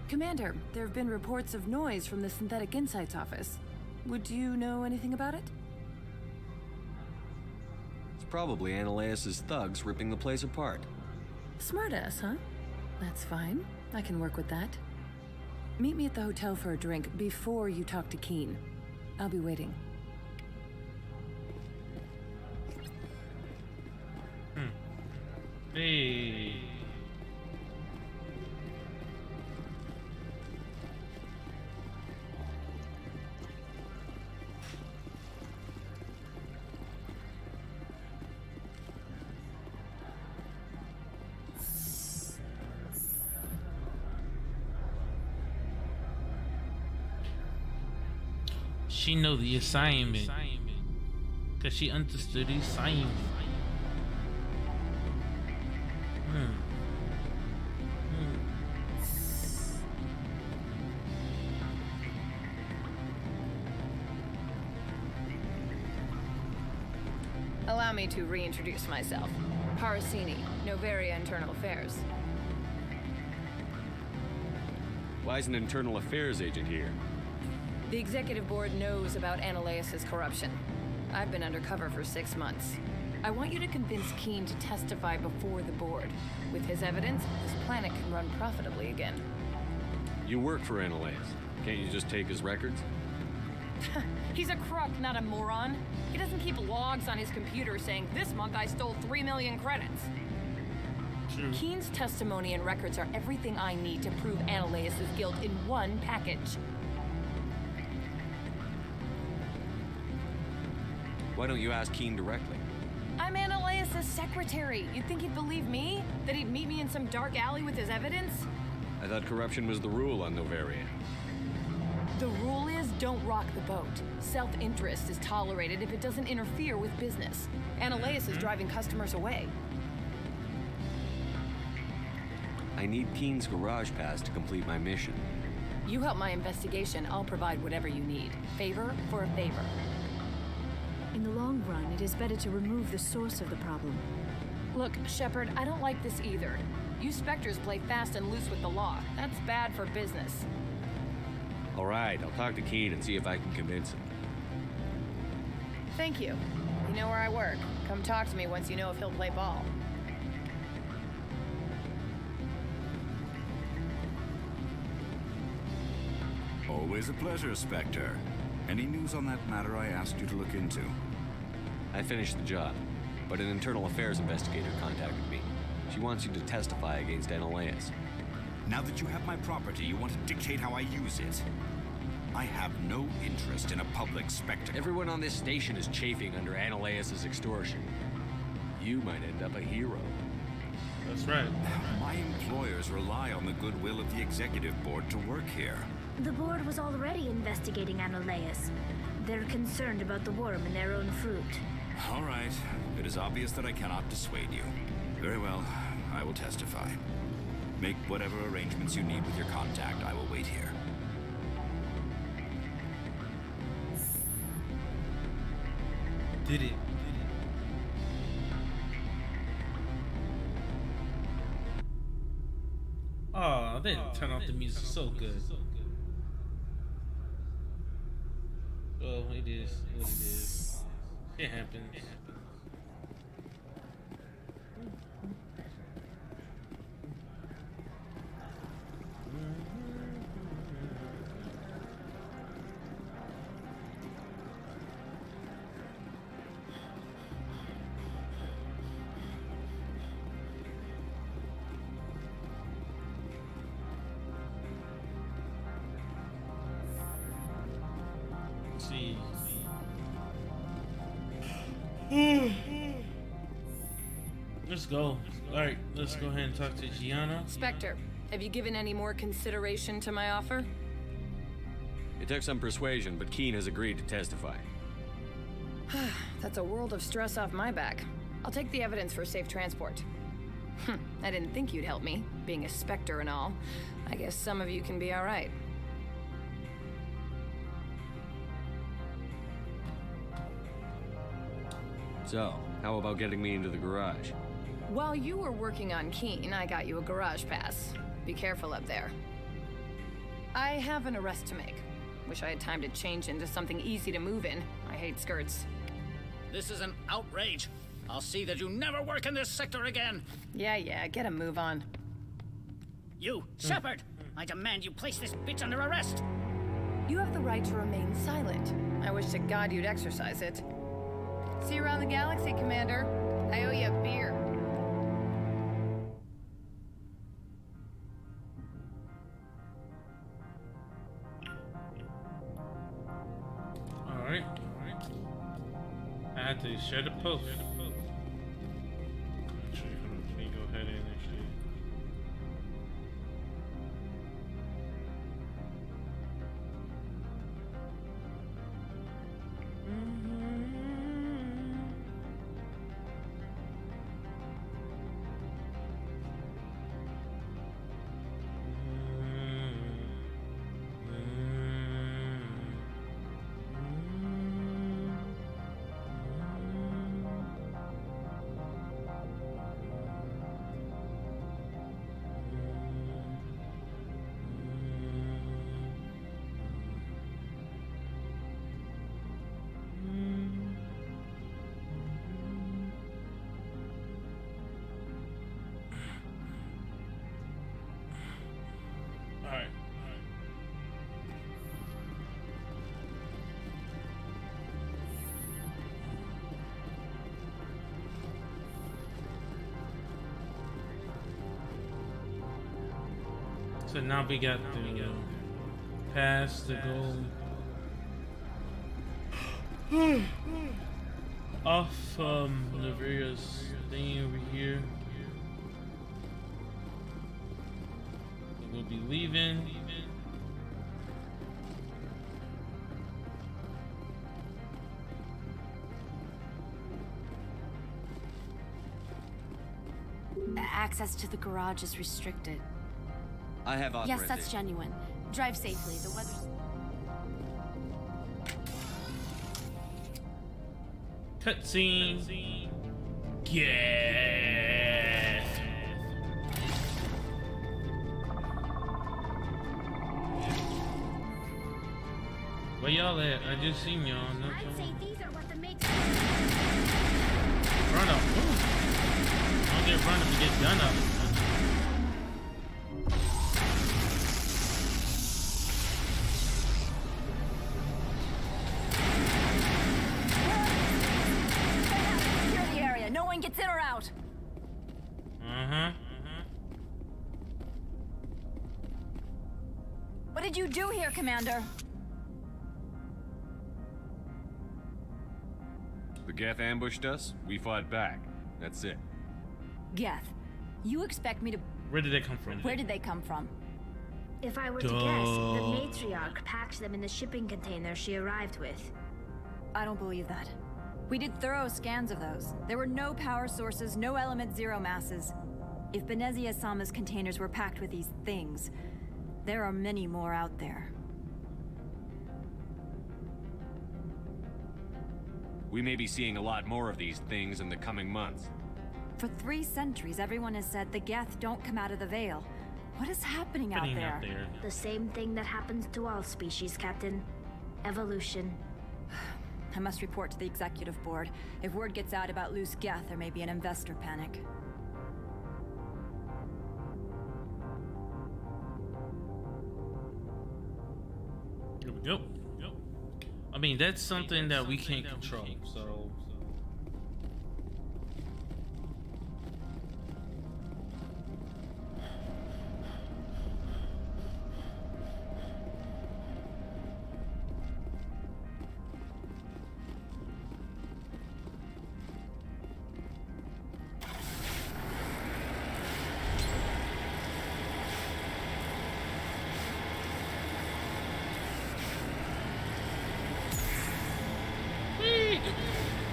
[SPEAKER 8] Commander, there have been reports of noise from the Synthetic Insights office. Would you know anything about it?
[SPEAKER 5] It's probably Analeus' thugs ripping the place apart.
[SPEAKER 8] Smartass, huh? That's fine. I can work with that. Meet me at the hotel for a drink before you talk to Keen. I'll be waiting.
[SPEAKER 1] Hey. She know the assignment, cause she understood the assignment.
[SPEAKER 19] Allow me to reintroduce myself. Parasini, Noveria Internal Affairs.
[SPEAKER 5] Why is an internal affairs agent here?
[SPEAKER 19] The executive board knows about Analeus' corruption. I've been undercover for 6 months. I want you to convince Keen to testify before the board. With his evidence, this planet can run profitably again.
[SPEAKER 5] You work for Analeus. Can't you just take his records?
[SPEAKER 19] He's a crook, not a moron. He doesn't keep logs on his computer saying, this month I stole 3 million credits. True. Keen's testimony and records are everything I need to prove Analeus' guilt in one package.
[SPEAKER 5] Why don't you ask Keen directly?
[SPEAKER 19] I'm Analeus' secretary. You'd think he'd believe me? That he'd meet me in some dark alley with his evidence?
[SPEAKER 5] I thought corruption was the rule on Noveria.
[SPEAKER 19] The rule is don't rock the boat. Self-interest is tolerated if it doesn't interfere with business. Analeus is driving customers away.
[SPEAKER 5] I need Keen's garage pass to complete my mission.
[SPEAKER 19] You help my investigation, I'll provide whatever you need. Favor for a favor.
[SPEAKER 7] In the long run, it is better to remove the source of the problem.
[SPEAKER 19] Look, Shepard, I don't like this either. You Spectres play fast and loose with the law. That's bad for business.
[SPEAKER 5] All right, I'll talk to Keen and see if I can convince him.
[SPEAKER 19] Thank you. You know where I work. Come talk to me once you know if he'll play ball.
[SPEAKER 14] Always a pleasure, Spectre. Any news on that matter I asked you to look into?
[SPEAKER 5] I finished the job, but an internal affairs investigator contacted me. She wants you to testify against Analeus.
[SPEAKER 14] Now that you have my property, you want to dictate how I use it. I have no interest in a public spectacle.
[SPEAKER 5] Everyone on this station is chafing under Analeus' extortion. You might end up a hero.
[SPEAKER 1] That's right.
[SPEAKER 14] My employers rely on the goodwill of the executive board to work here.
[SPEAKER 17] The board was already investigating Analeus. They're concerned about the worm in their own fruit.
[SPEAKER 14] All right. It is obvious that I cannot dissuade you. Very well. I will testify. Make whatever arrangements you need with your contact. I will wait here.
[SPEAKER 1] Did it. Oh, they didn't turn off the music so good. Oh, it is what it is. It happens. See. Let's go. Alright, let's go ahead and talk to Gianna.
[SPEAKER 19] Spectre, have you given any more consideration to my offer?
[SPEAKER 5] It took some persuasion, but Keen has agreed to testify.
[SPEAKER 19] That's a world of stress off my back. I'll take the evidence for safe transport. I didn't think you'd help me, being a Spectre and all. I guess some of you can be alright.
[SPEAKER 5] So, how about getting me into the garage?
[SPEAKER 19] While you were working on Keen, I got you a garage pass. Be careful up there. I have an arrest to make. Wish I had time to change into something easy to move in. I hate skirts.
[SPEAKER 16] This is an outrage. I'll see that you never work in this sector again.
[SPEAKER 19] Yeah, get a move on.
[SPEAKER 16] You, Shepard! I demand you place this bitch under arrest!
[SPEAKER 19] You have the right to remain silent. I wish to God you'd exercise it. See you around the galaxy, Commander. I owe you a beer.
[SPEAKER 1] Alright. I had to share the post. Actually, let me go ahead and actually. Alright. So now we got the pass to go off Naveria's thing over here. We'll be leaving.
[SPEAKER 20] Access to the garage is restricted.
[SPEAKER 5] I have authorization.
[SPEAKER 20] Yes, that's genuine. Drive safely. The weather's...
[SPEAKER 1] Cutscene. Yes. Where y'all at? I just seen y'all. No,
[SPEAKER 17] I'd say these are what the mates.
[SPEAKER 1] run up. Ooh. Don't get run up and get done up.
[SPEAKER 4] Secure the area. No one gets in or out. What did you do here, Commander?
[SPEAKER 5] The Geth ambushed us, we fought back. That's it.
[SPEAKER 4] Geth, you expect me to...
[SPEAKER 1] Where did they come from?
[SPEAKER 4] Where did they come from?
[SPEAKER 17] If I were to guess, the matriarch packed them in the shipping container she arrived with.
[SPEAKER 4] I don't believe that. We did thorough scans of those. There were no power sources, no element zero masses. If Benezia Sama's containers were packed with these things, there are many more out there.
[SPEAKER 5] We may be seeing a lot more of these things in the coming months.
[SPEAKER 4] For 3 centuries, everyone has said the Geth don't come out of the Veil. What is happening out there?
[SPEAKER 17] The same thing that happens to all species, Captain. Evolution.
[SPEAKER 4] I must report to the executive board. If word gets out about loose Geth, there may be an investor panic.
[SPEAKER 1] Here we go. I mean, that's something that we can't control, so...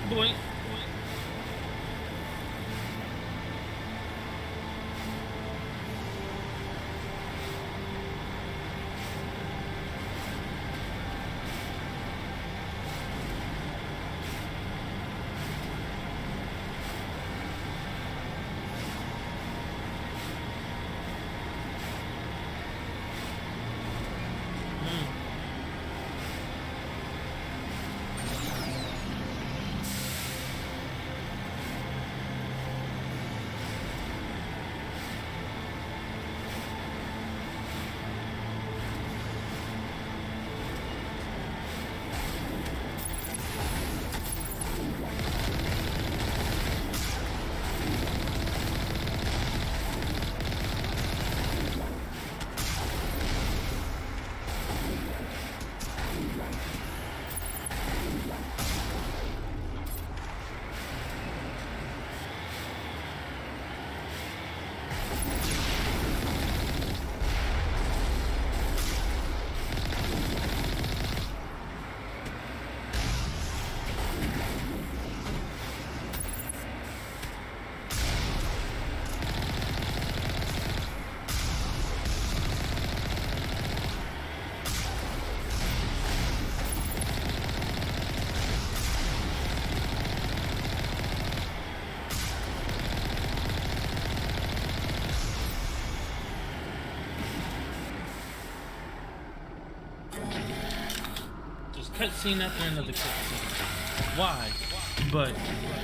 [SPEAKER 1] Boy. Cutscene after another cutscene. Why? But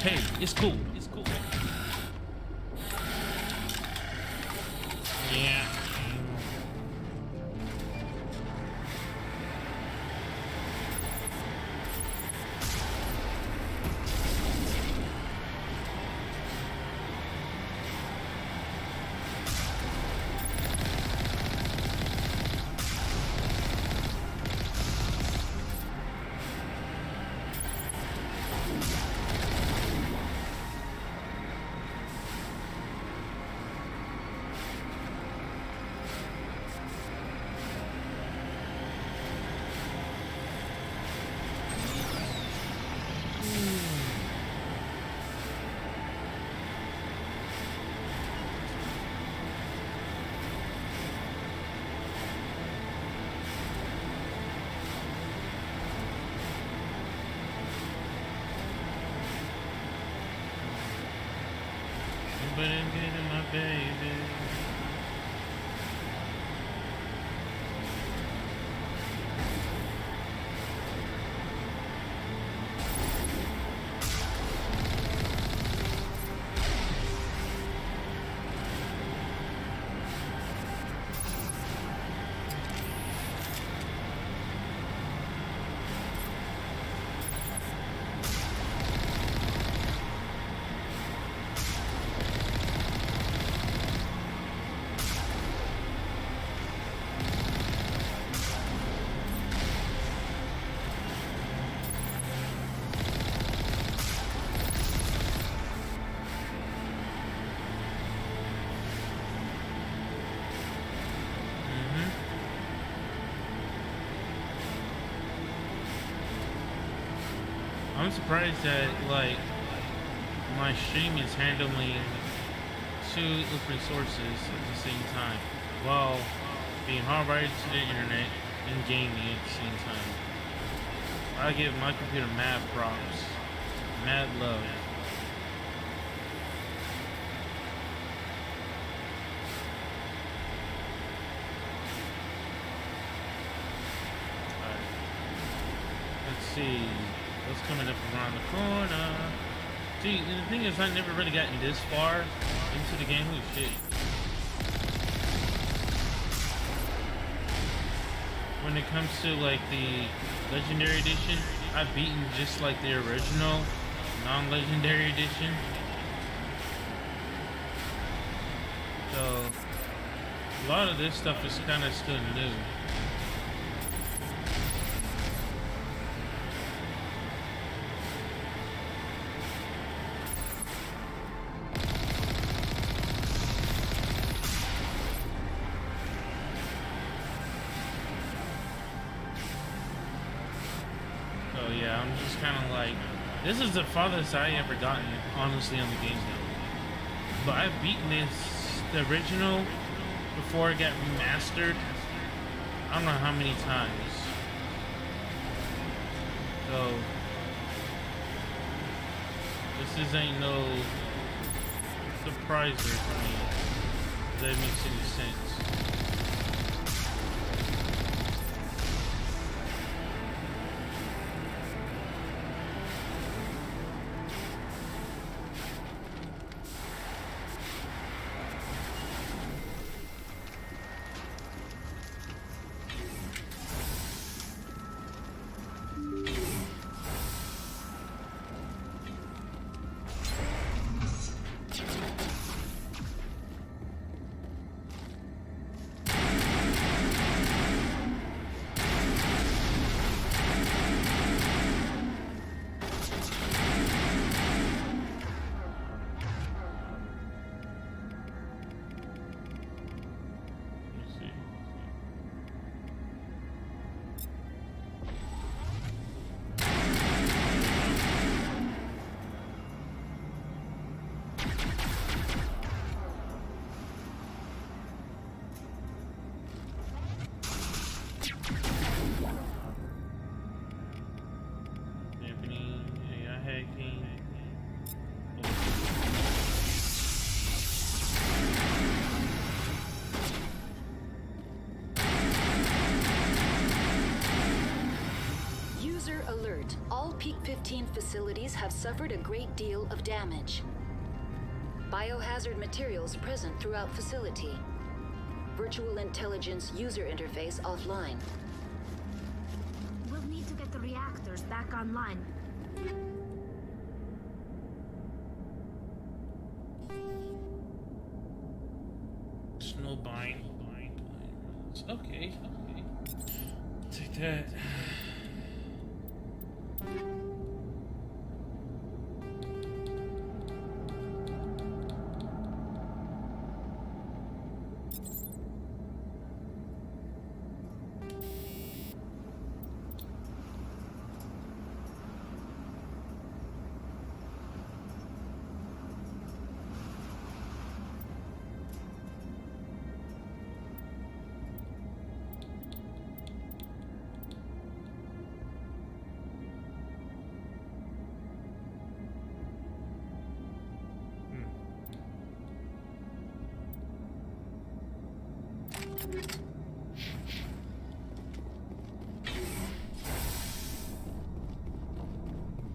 [SPEAKER 1] hey, it's cool. It's cool. Yeah. but I'm getting my baby. I'm surprised that like my stream is handling two open sources at the same time while being hardwired to the internet and gaming at the same time. I give my computer mad props, mad love. Let's see what's coming up around the corner. See, the thing is, I never really gotten this far into the game. Holy shit. When it comes to like the Legendary Edition, I've beaten just like the original non-Legendary Edition. So a lot of this stuff is kind of still new. Yeah, I'm just kind of like, this is the farthest I ever gotten, honestly, on the games now. But I've beaten the original before it got remastered. I don't know how many times. So this ain't no surpriser for me. If that makes any sense.
[SPEAKER 3] Alert. All Peak 15 facilities have suffered a great deal of damage. Biohazard materials present throughout facility. Virtual intelligence user interface offline.
[SPEAKER 17] We'll need to get the reactors back online.
[SPEAKER 1] Snowbind. Okay. Take that.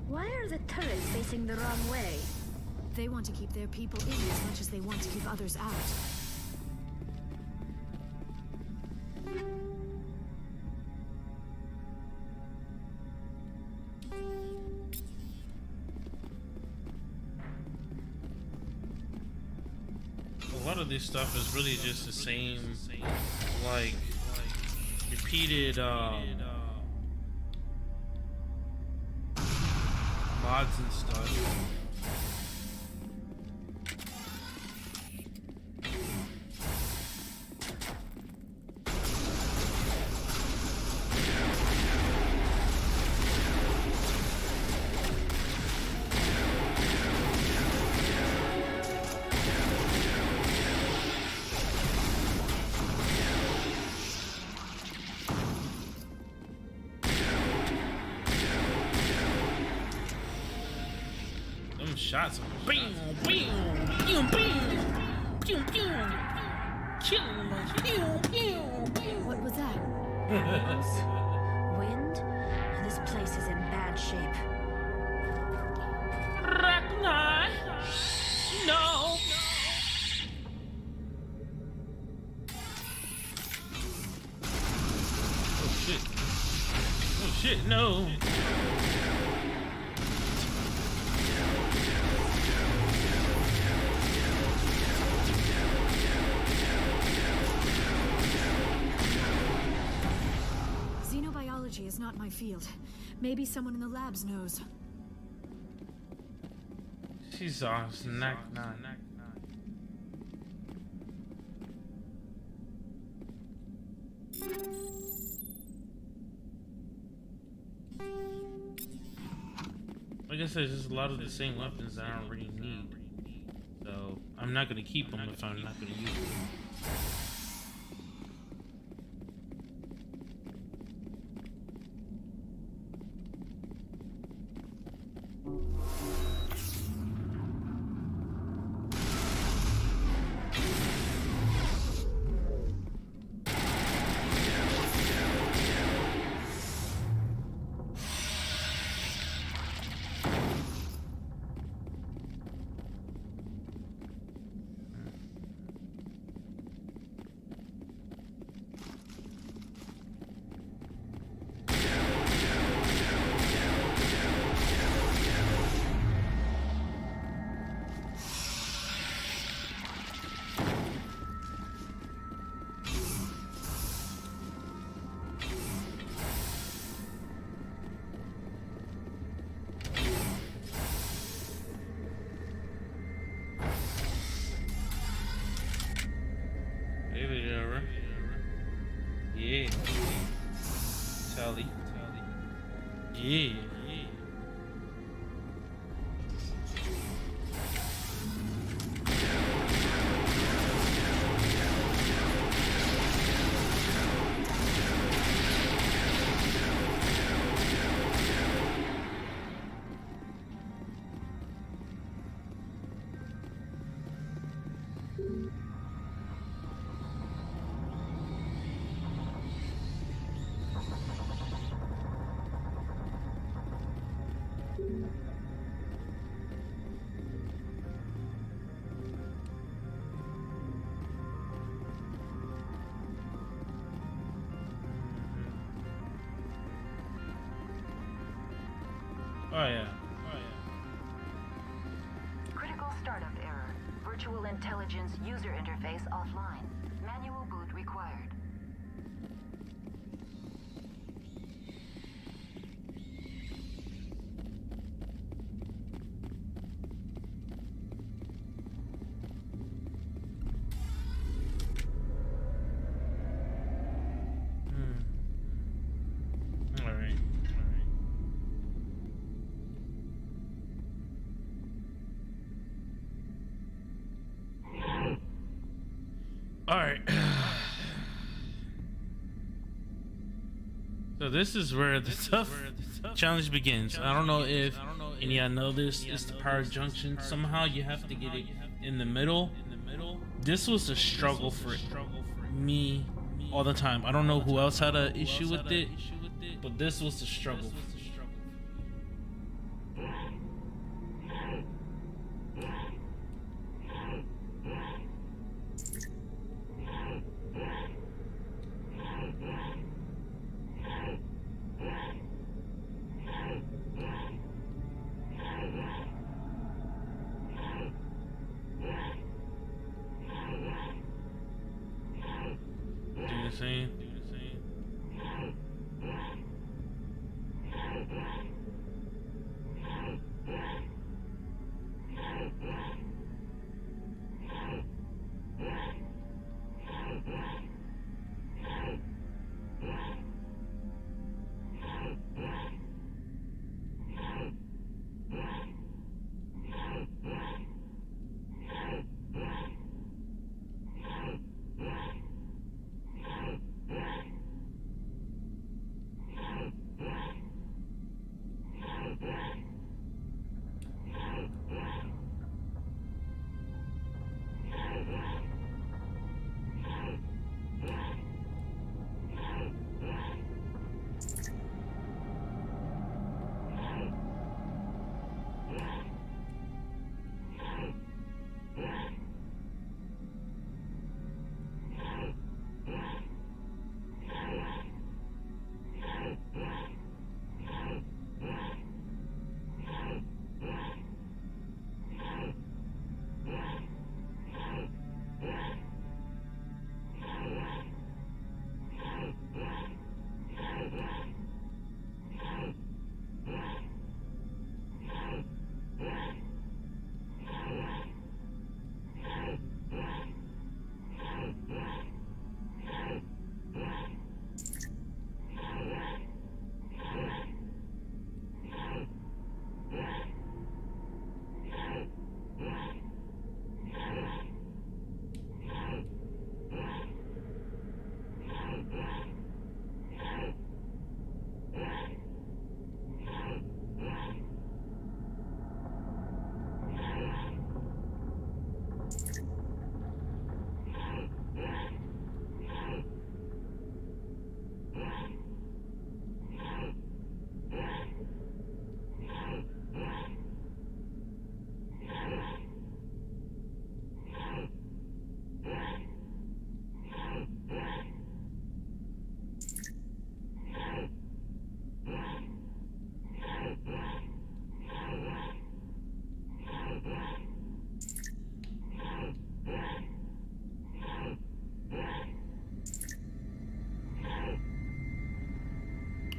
[SPEAKER 17] Why are the turrets facing the wrong way?
[SPEAKER 7] They want to keep their people in as much as they want to keep others out.
[SPEAKER 1] A lot of this stuff is really just the same, like repeated mods and stuff. Shots, bam, bam, bam, bam, bam, bam, killing them, bam, bam, bam.
[SPEAKER 7] What was that?
[SPEAKER 17] Wind? This place is in bad shape.
[SPEAKER 1] Ragnar, no. Oh shit! Oh shit! No.
[SPEAKER 7] Is not my field. Maybe someone in the labs knows.
[SPEAKER 1] She's awesome. Knock. Like I said, there's a lot of the same weapons that I don't really need. So I'm not gonna keep them if I'm not gonna use them. Yeah. Tally. Yeah. Oh yeah.
[SPEAKER 3] Critical startup error. Virtual intelligence user interface offline. Manual boot required.
[SPEAKER 1] Alright. So this is where the tough challenge begins. I don't know if any of y'all know this. It's the power junction. Somehow you have to get it in the middle. This was a struggle for me all the time. I don't know who else had an issue with it, but this was the struggle.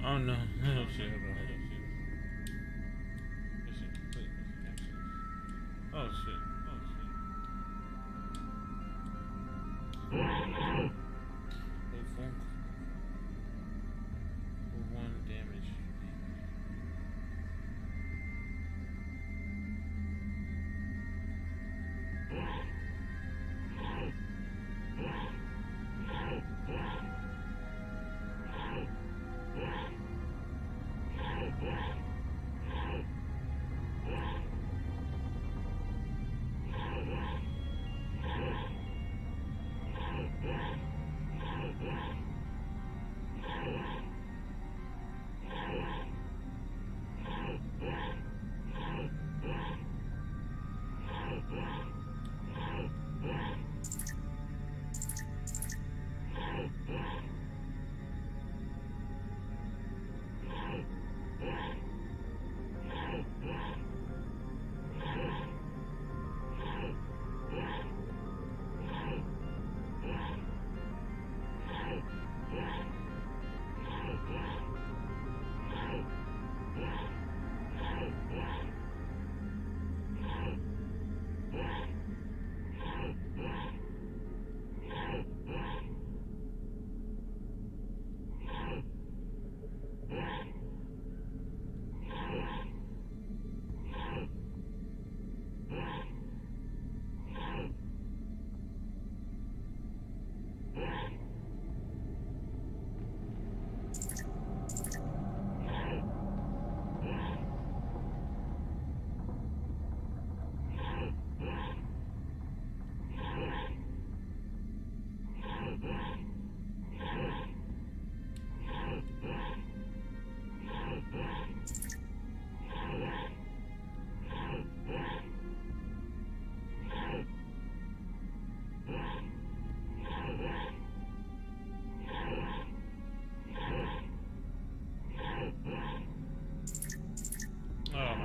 [SPEAKER 1] Oh no, oh shit, oh shit. One damage.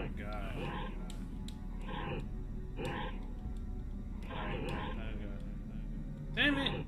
[SPEAKER 1] my god. Damn it!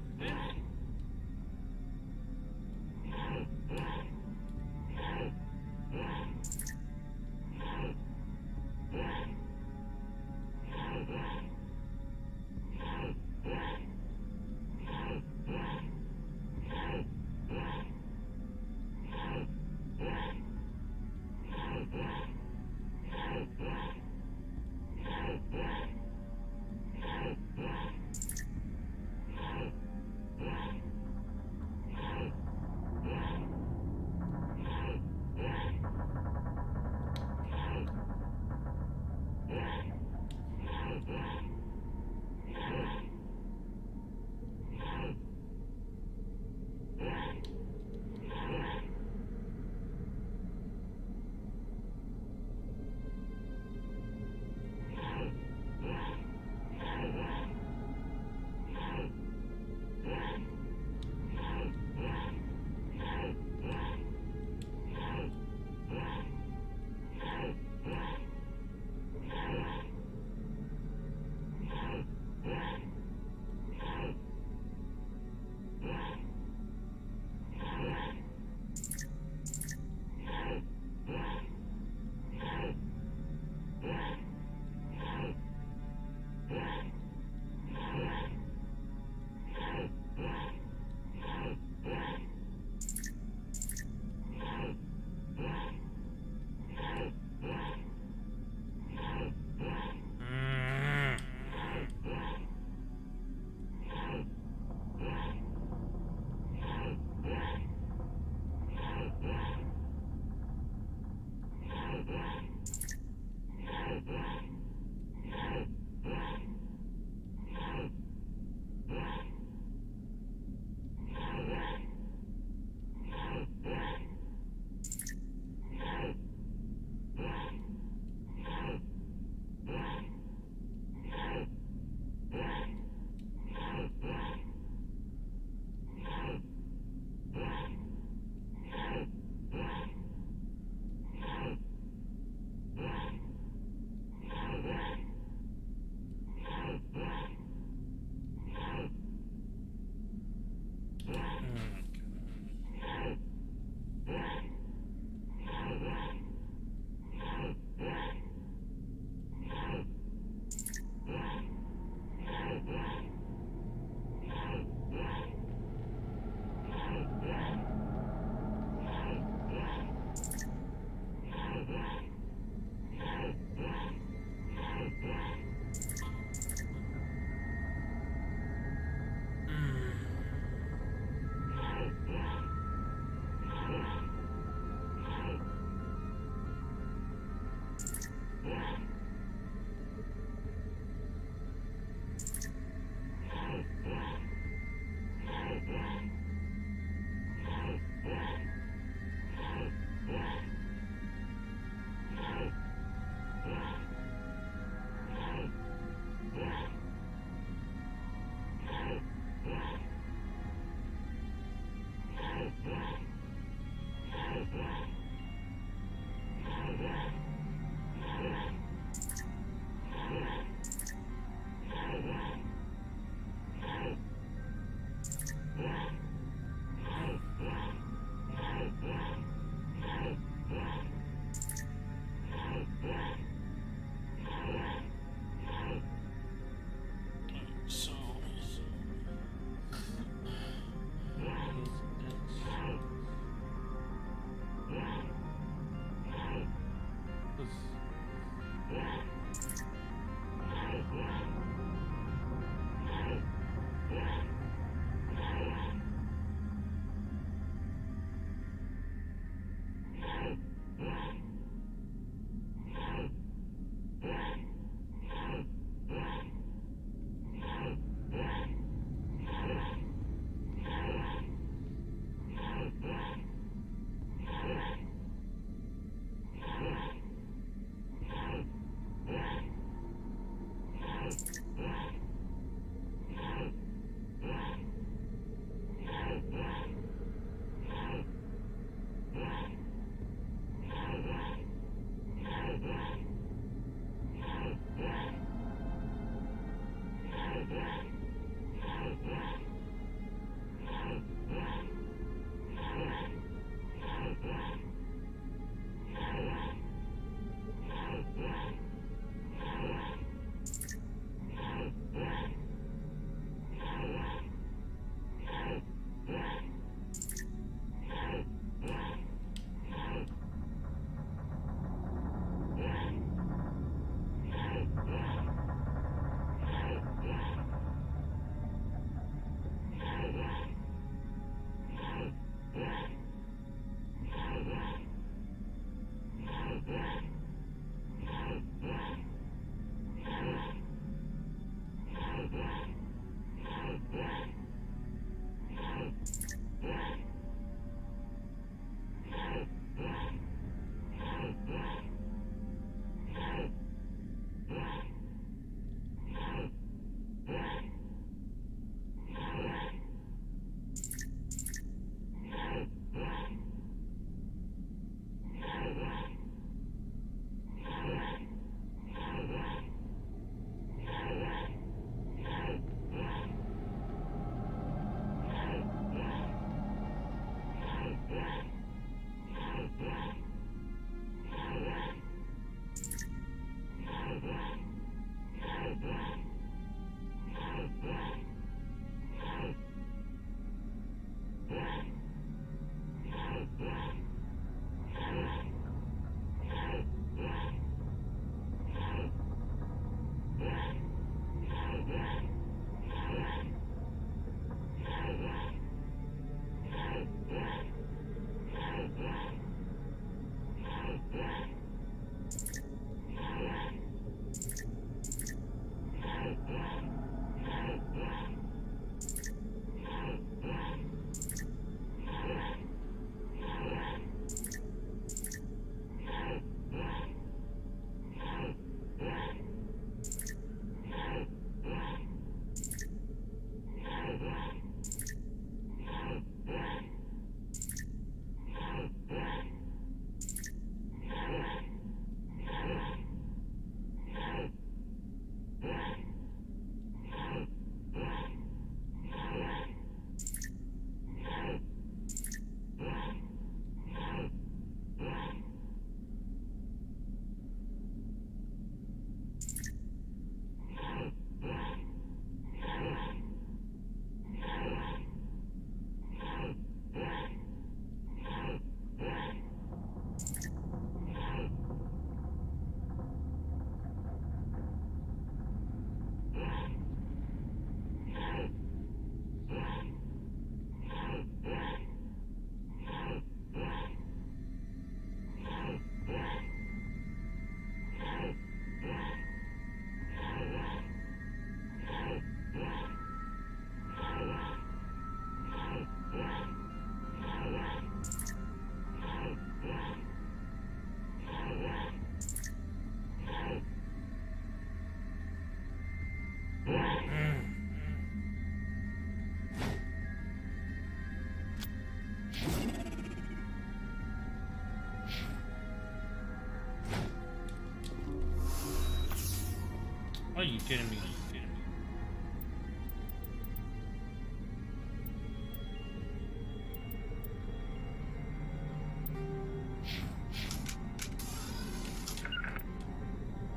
[SPEAKER 1] Are you kidding me?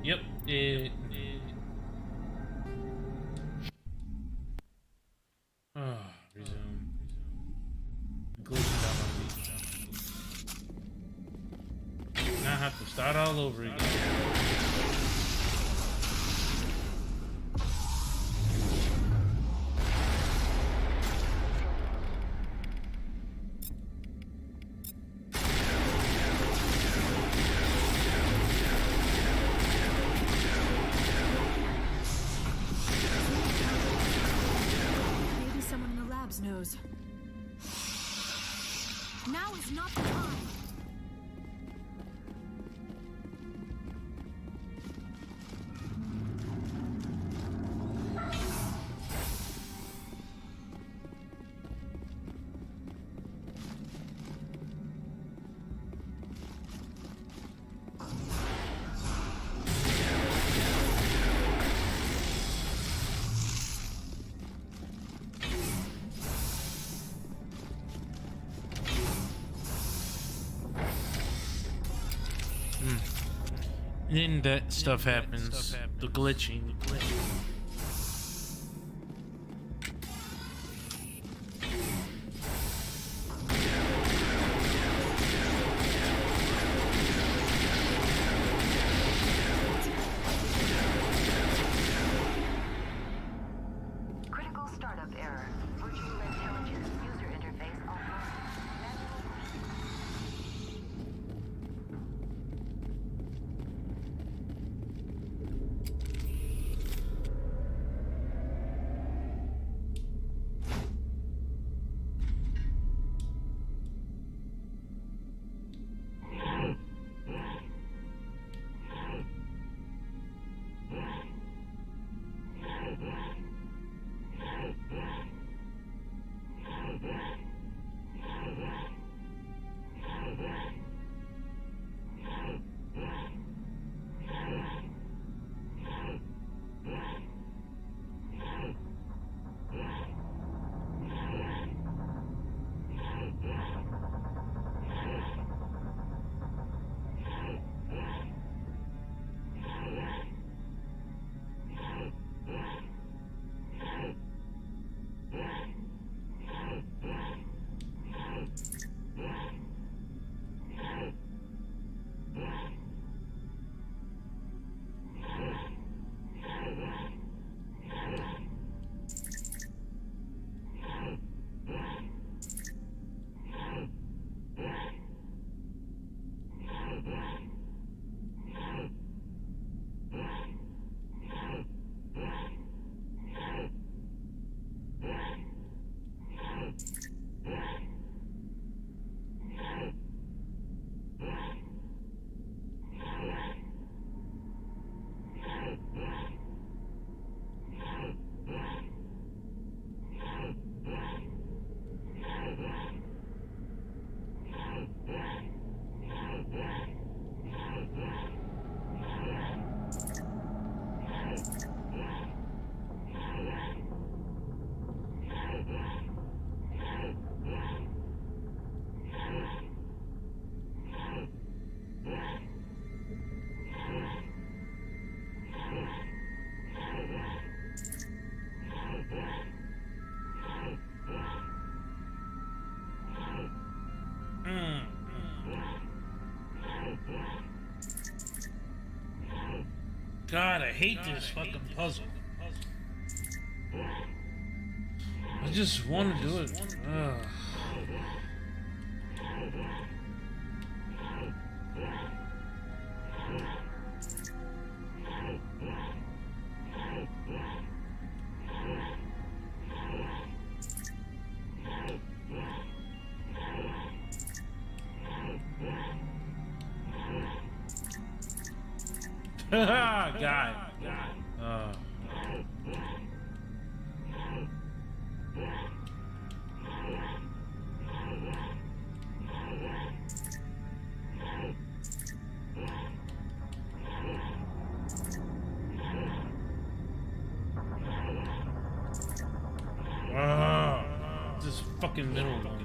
[SPEAKER 1] Yep, resume. Glitching out my week. Now I have to start all over again.
[SPEAKER 7] Maybe someone in the labs knows. Now is not the time.
[SPEAKER 1] Then that stuff happens. The glitching.
[SPEAKER 3] Critical startup error. Virtual intelligence user interface offline.
[SPEAKER 1] God, I hate this fucking puzzle. I just want to do it. Ugh. God. fucking middle one.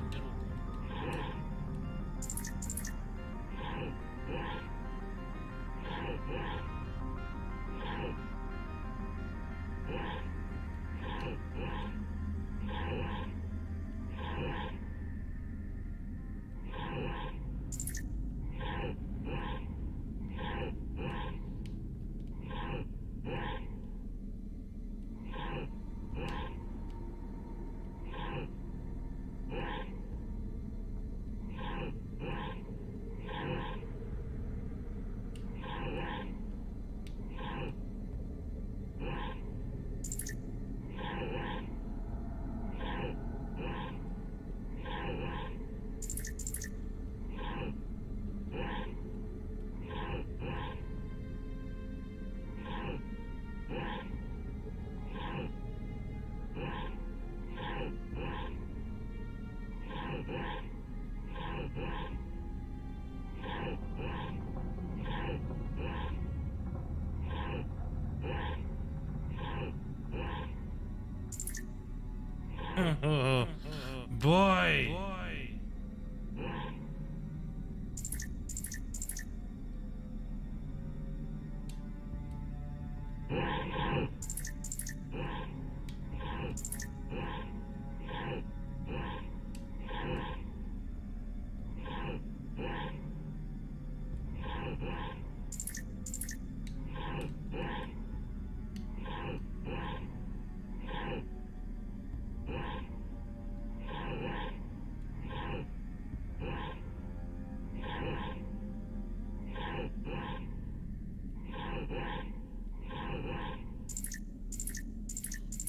[SPEAKER 1] Boy.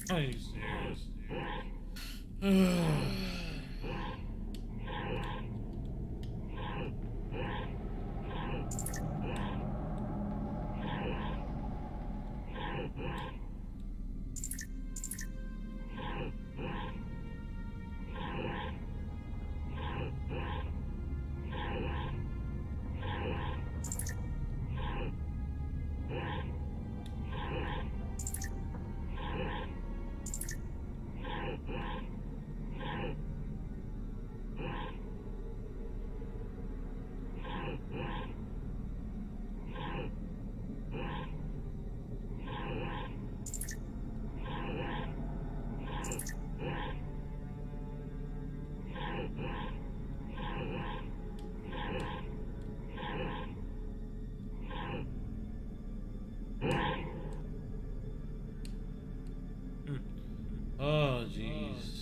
[SPEAKER 1] Are you serious? Oh, jeez.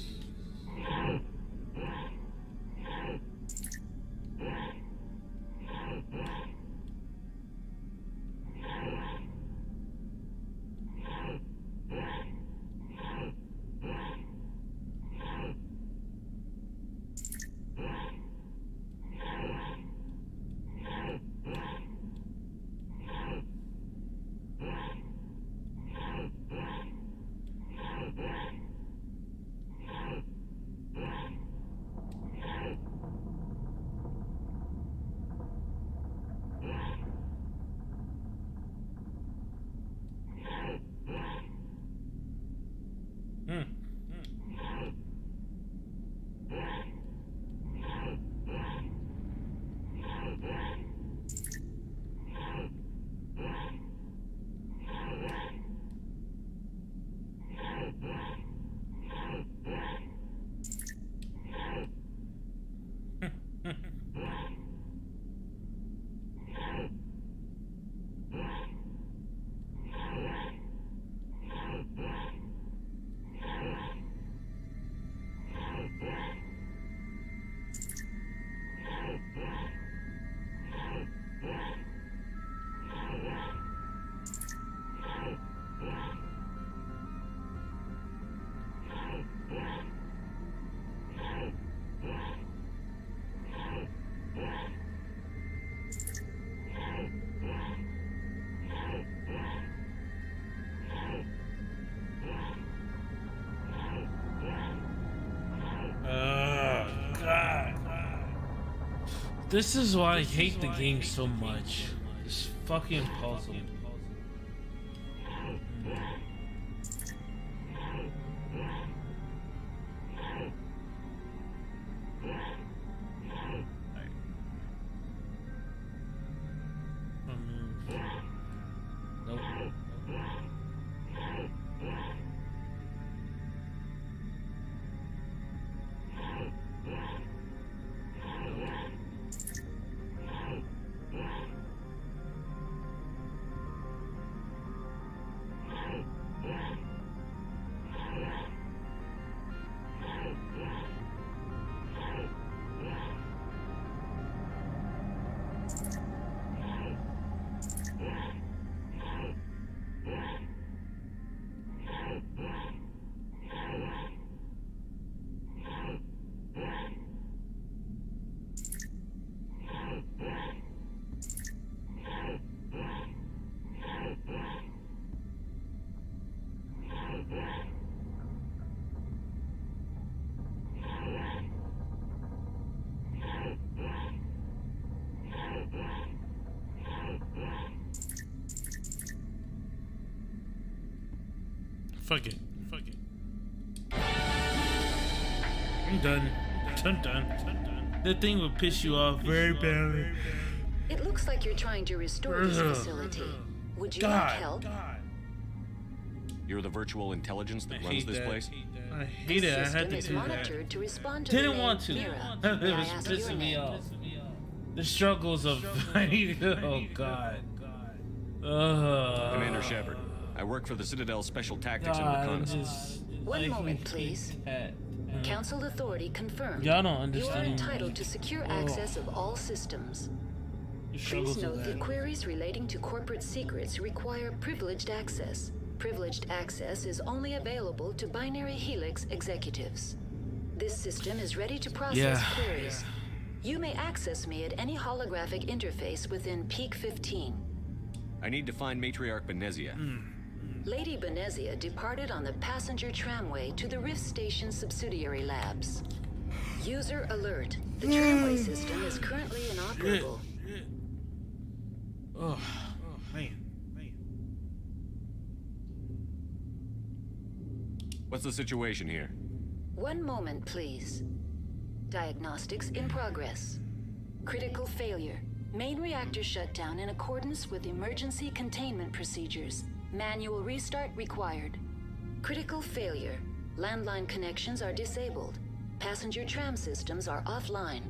[SPEAKER 1] This is why I hate the game so much. This fucking puzzle. Fuck it. I'm done. That thing will piss you off very badly.
[SPEAKER 3] It looks like you're trying to restore this facility. Would you like help?
[SPEAKER 5] You're the virtual intelligence that runs this place?
[SPEAKER 1] I hate it. I had to do that.
[SPEAKER 3] To respond to
[SPEAKER 1] Didn't want to. It was pissing me off. The struggles of oh god.
[SPEAKER 5] Commander Shepard, I work for the Citadel Special Tactics and Reconnaissance.
[SPEAKER 3] One moment, please. Council authority confirmed.
[SPEAKER 1] Y'all don't understand.
[SPEAKER 3] You are entitled to secure access of all systems. Please note that queries relating to corporate secrets require privileged access. Privileged access is only available to Binary Helix executives. This system is ready to process queries. You may access me at any holographic interface within Peak 15.
[SPEAKER 5] I need to find Matriarch Benezia.
[SPEAKER 3] Lady Benezia departed on the passenger tramway to the Rift Station subsidiary labs. User alert. The tramway system is currently inoperable.
[SPEAKER 1] Oh, man.
[SPEAKER 5] What's the situation here?
[SPEAKER 3] One moment, please. Diagnostics in progress. Critical failure. Main reactor shut down in accordance with emergency containment procedures. Manual restart required. Critical failure. Landline connections are disabled. Passenger tram systems are offline.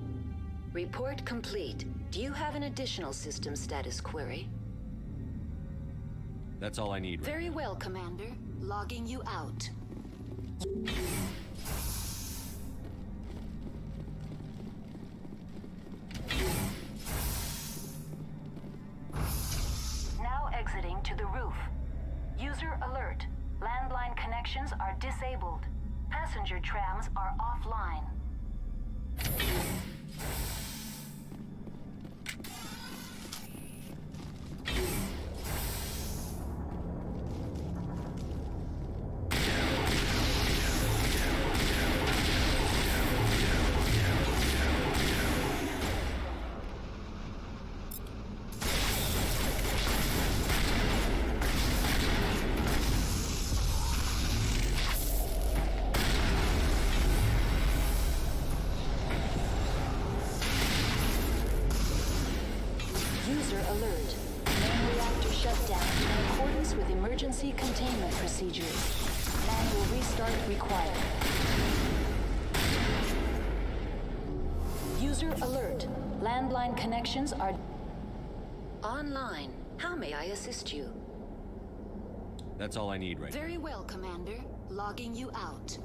[SPEAKER 3] Report complete. Do you have an additional system status query?
[SPEAKER 5] That's all I need.
[SPEAKER 3] Very well, Commander. Logging you out. Now exiting to the roof. User alert. Landline connections are disabled. Passenger trams are offline. Alert. Main reactor shut down in accordance with emergency containment procedures. Manual restart required. User alert. Landline connections are online. How may I assist you?
[SPEAKER 5] That's all I need right now.
[SPEAKER 3] Very well, Commander. Logging you out.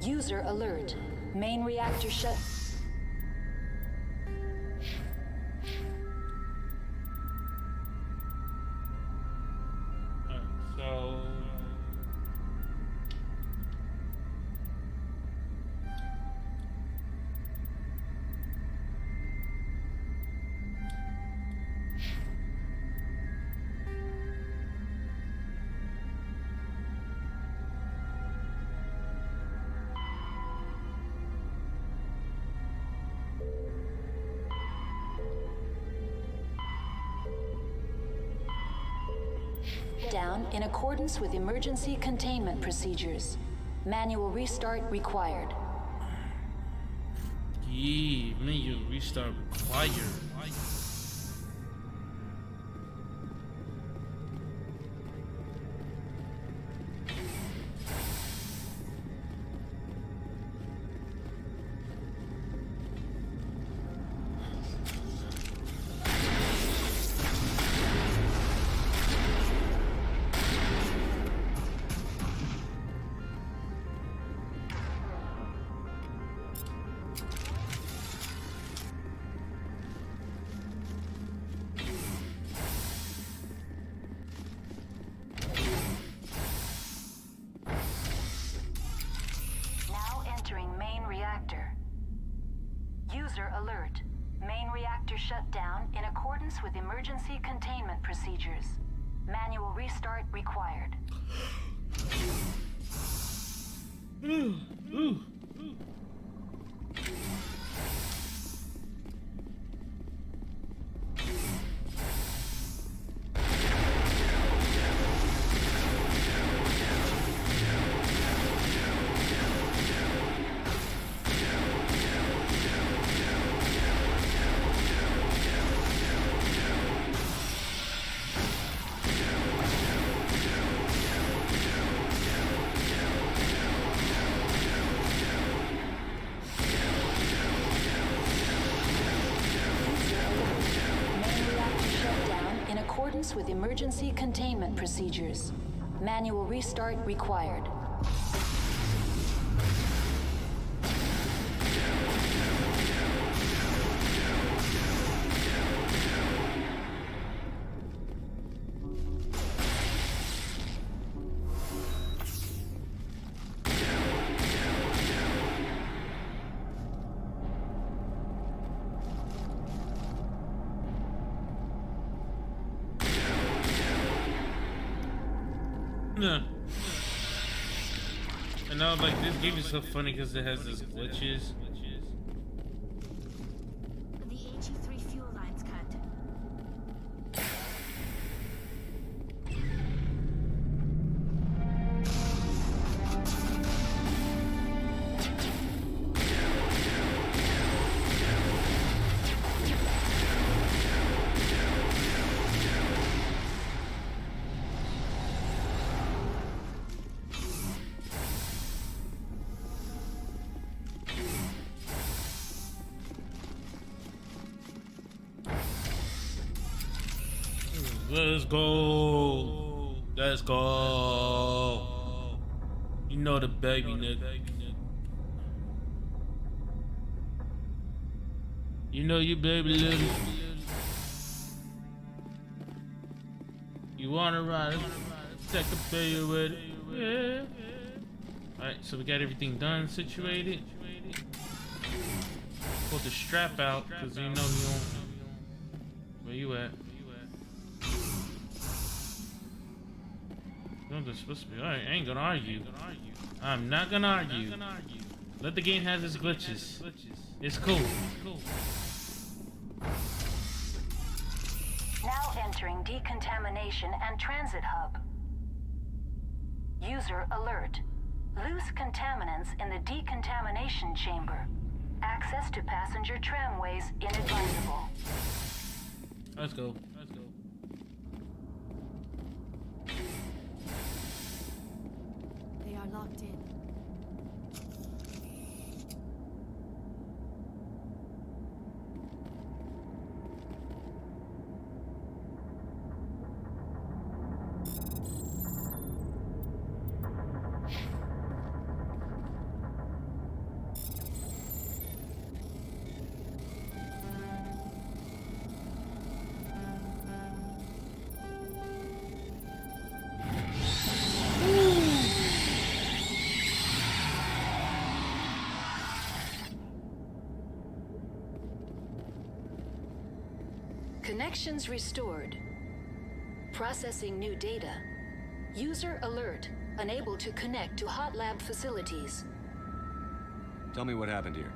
[SPEAKER 3] User alert. Main reactor shut. Down in accordance with emergency containment procedures. Manual restart required.
[SPEAKER 1] Yeah, manual restart required.
[SPEAKER 3] User alert. Main reactor shut down in accordance with emergency containment procedures. Manual restart required. With emergency containment procedures. Manual restart required.
[SPEAKER 1] Yeah. And now, like, this game is so funny because it has these glitches.
[SPEAKER 17] The HE3 fuel line's cut.
[SPEAKER 1] Let's go. Let's go. You know the baby, nigga. You know you baby little. You wanna ride? Take a pay with it. Yeah. Alright, so we got everything done, situated. Pull the strap out, cause you know you don't. Where you at? No, they're supposed to be. Alright, I ain't gonna argue. I'm not gonna argue. Let the game have its glitches. It's cool.
[SPEAKER 3] Now entering decontamination and transit hub. User alert. Loose contaminants in the decontamination chamber. Access to passenger tramways inadvisable.
[SPEAKER 1] Let's go.
[SPEAKER 7] They are locked in.
[SPEAKER 3] Connections restored. Processing new data. User alert. Unable to connect to hot lab facilities.
[SPEAKER 5] Tell me what happened here.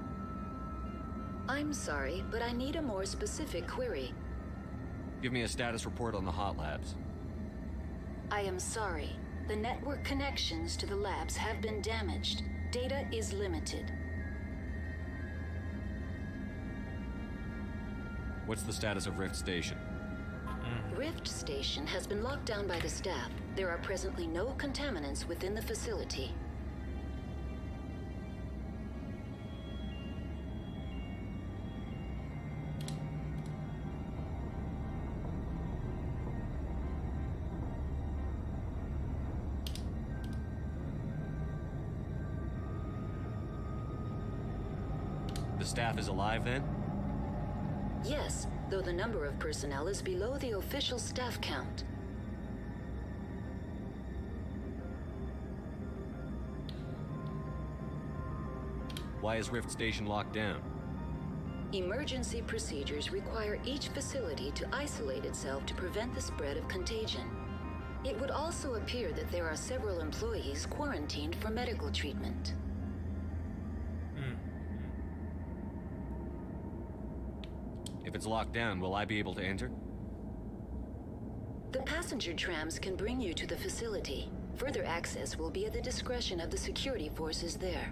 [SPEAKER 3] I'm sorry, but I need a more specific query.
[SPEAKER 5] Give me a status report on the hot labs.
[SPEAKER 3] I am sorry. The network connections to the labs have been damaged. Data is limited.
[SPEAKER 5] What's the status of Rift Station?
[SPEAKER 3] Rift Station has been locked down by the staff. There are presently no contaminants within the facility.
[SPEAKER 5] The staff is alive then?
[SPEAKER 3] Yes, though the number of personnel is below the official staff count.
[SPEAKER 5] Why is Rift Station locked down?
[SPEAKER 3] Emergency procedures require each facility to isolate itself to prevent the spread of contagion. It would also appear that there are several employees quarantined for medical treatment.
[SPEAKER 5] If it's locked down, will I be able to enter?
[SPEAKER 3] The passenger trams can bring you to the facility. Further access will be at the discretion of the security forces there.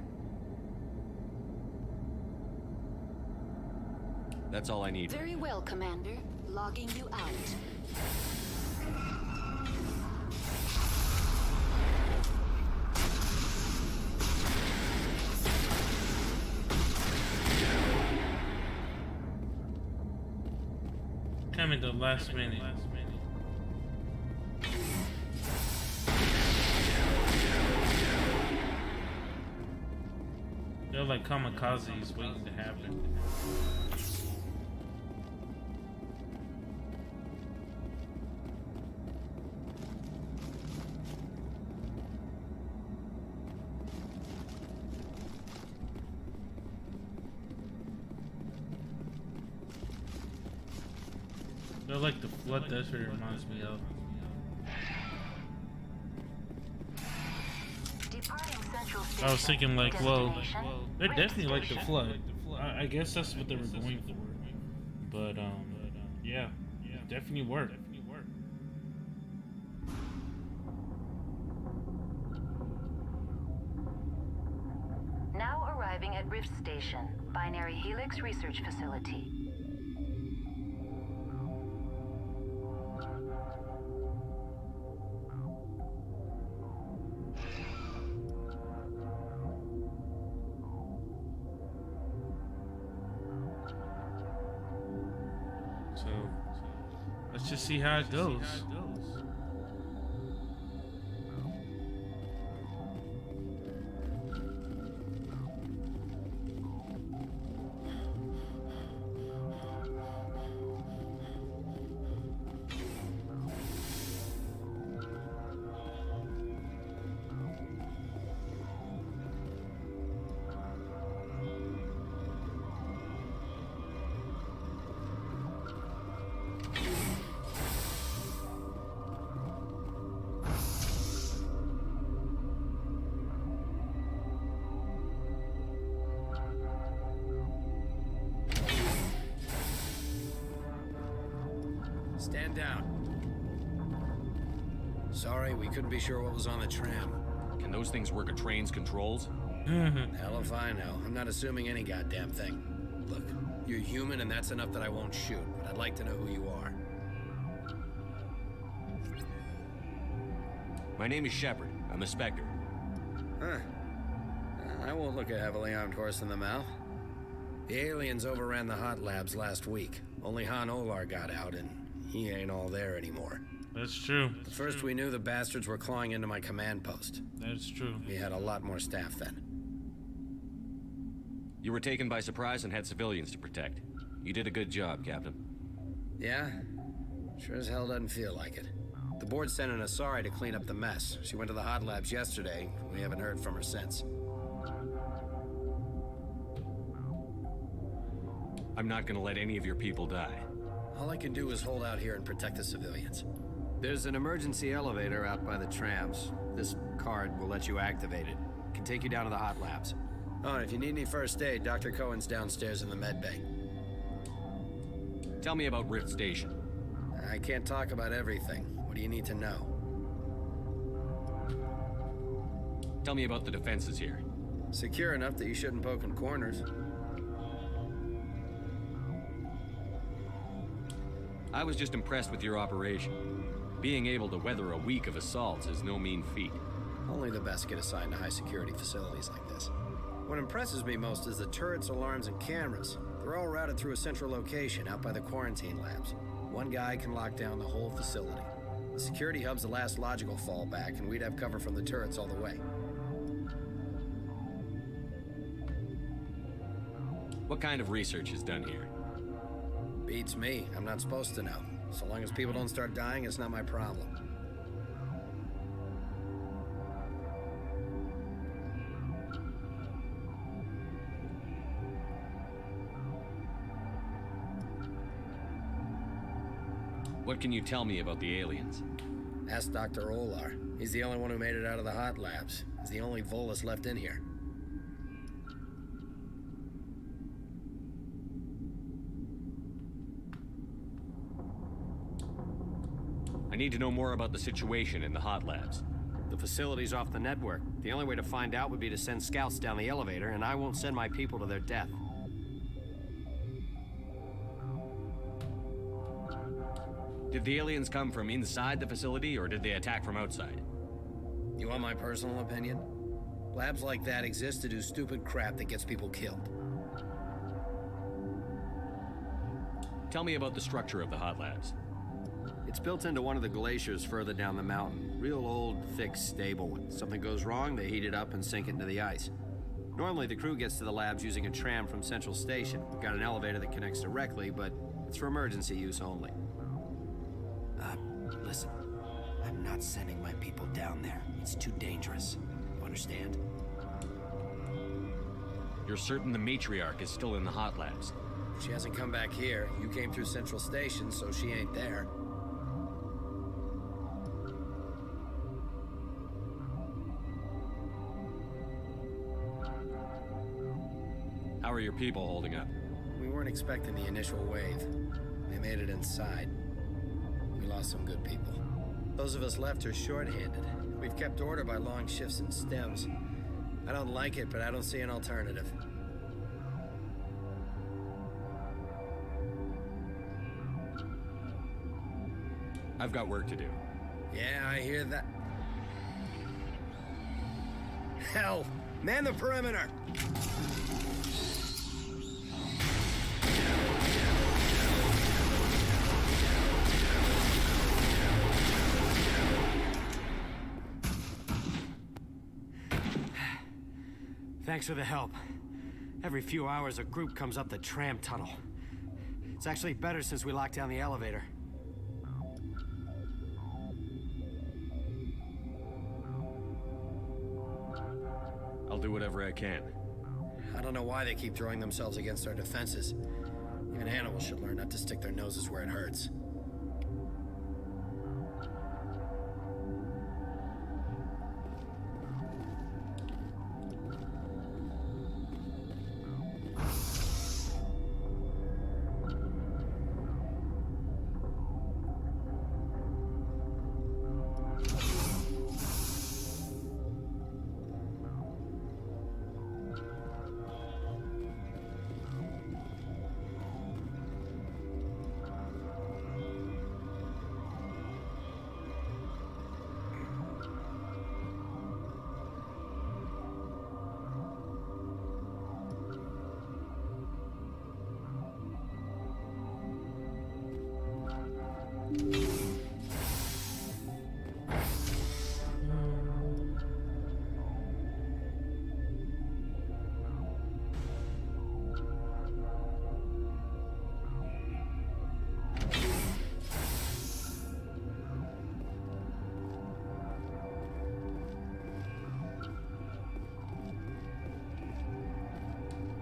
[SPEAKER 5] That's all I need.
[SPEAKER 3] Very well, Commander. Logging you out.
[SPEAKER 1] Come at the last minute. They're like kamikazes waiting to happen. They're like the flood desert reminds me of. I was thinking like, well, they're definitely like the flood. I guess that's what they were going for. But yeah, definitely worked.
[SPEAKER 3] Now arriving at Rift Station, Binary Helix Research Facility.
[SPEAKER 1] So let's just see how it goes.
[SPEAKER 21] Stand down. Sorry, we couldn't be sure what was on the tram.
[SPEAKER 5] Can those things work a train's controls?
[SPEAKER 21] Hell if I know. I'm not assuming any goddamn thing. Look, you're human and that's enough that I won't shoot, but I'd like to know who you are.
[SPEAKER 5] My name is Shepard. I'm a Spectre.
[SPEAKER 21] Huh. I won't look a heavily armed horse in the mouth. The aliens overran the hot labs last week. Only Han Olar got out, and he ain't all there anymore.
[SPEAKER 1] That's true.
[SPEAKER 21] At first we knew the bastards were clawing into my command post.
[SPEAKER 1] That's true.
[SPEAKER 21] We had a lot more staff then.
[SPEAKER 5] You were taken by surprise and had civilians to protect. You did a good job, Captain.
[SPEAKER 21] Yeah? Sure as hell doesn't feel like it. The board sent an Asari to clean up the mess. She went to the hot labs yesterday. We haven't heard from her since.
[SPEAKER 5] I'm not gonna let any of your people die.
[SPEAKER 21] All I can do is hold out here and protect the civilians. There's an emergency elevator out by the trams. This card will let you activate it. It can take you down to the hot labs. Oh, and if you need any first aid, Dr. Cohen's downstairs in the med bay.
[SPEAKER 5] Tell me about Rift Station.
[SPEAKER 21] I can't talk about everything. What do you need to know?
[SPEAKER 5] Tell me about the defenses here.
[SPEAKER 21] Secure enough that you shouldn't poke in corners.
[SPEAKER 5] I was just impressed with your operation. Being able to weather a week of assaults is no mean feat.
[SPEAKER 21] Only the best get assigned to high-security facilities like this. What impresses me most is the turrets, alarms, and cameras. They're all routed through a central location out by the quarantine labs. One guy can lock down the whole facility. The security hub's the last logical fallback, and we'd have cover from the turrets all the way.
[SPEAKER 5] What kind of research is done here?
[SPEAKER 21] Beats me. I'm not supposed to know. So long as people don't start dying, it's not my problem.
[SPEAKER 5] What can you tell me about the aliens?
[SPEAKER 21] Ask Dr. Olar. He's the only one who made it out of the hot labs. He's the only Volus left in here.
[SPEAKER 5] I need to know more about the situation in the hot labs.
[SPEAKER 21] The facility's off the network. The only way to find out would be to send scouts down the elevator, and I won't send my people to their death.
[SPEAKER 5] Did the aliens come from inside the facility, or did they attack from outside?
[SPEAKER 21] You want my personal opinion? Labs like that exist to do stupid crap that gets people killed.
[SPEAKER 5] Tell me about the structure of the hot labs.
[SPEAKER 21] It's built into one of the glaciers further down the mountain. Real old, fixed, stable. When something goes wrong, they heat it up and sink it into the ice. Normally, the crew gets to the labs using a tram from Central Station. We've got an elevator that connects directly, but it's for emergency use only.
[SPEAKER 13] Listen. I'm not sending my people down there. It's too dangerous. You understand?
[SPEAKER 5] You're certain the matriarch is still in the hot labs?
[SPEAKER 21] She hasn't come back here. You came through Central Station, so she ain't there.
[SPEAKER 5] How are your people holding up?
[SPEAKER 21] We weren't expecting the initial wave. They made it inside. We lost some good people. Those of us left are short-handed. We've kept order by long shifts and stems. I don't like it, but I don't see an alternative.
[SPEAKER 5] I've got work to do.
[SPEAKER 21] Yeah, I hear that. Hell! Man the perimeter!
[SPEAKER 2] Thanks for the help. Every few hours, a group comes up the tram tunnel. It's actually better since we locked down the elevator.
[SPEAKER 5] I'll do whatever I can.
[SPEAKER 21] I don't know why they keep throwing themselves against our defenses. Even animals should learn not to stick their noses where it hurts.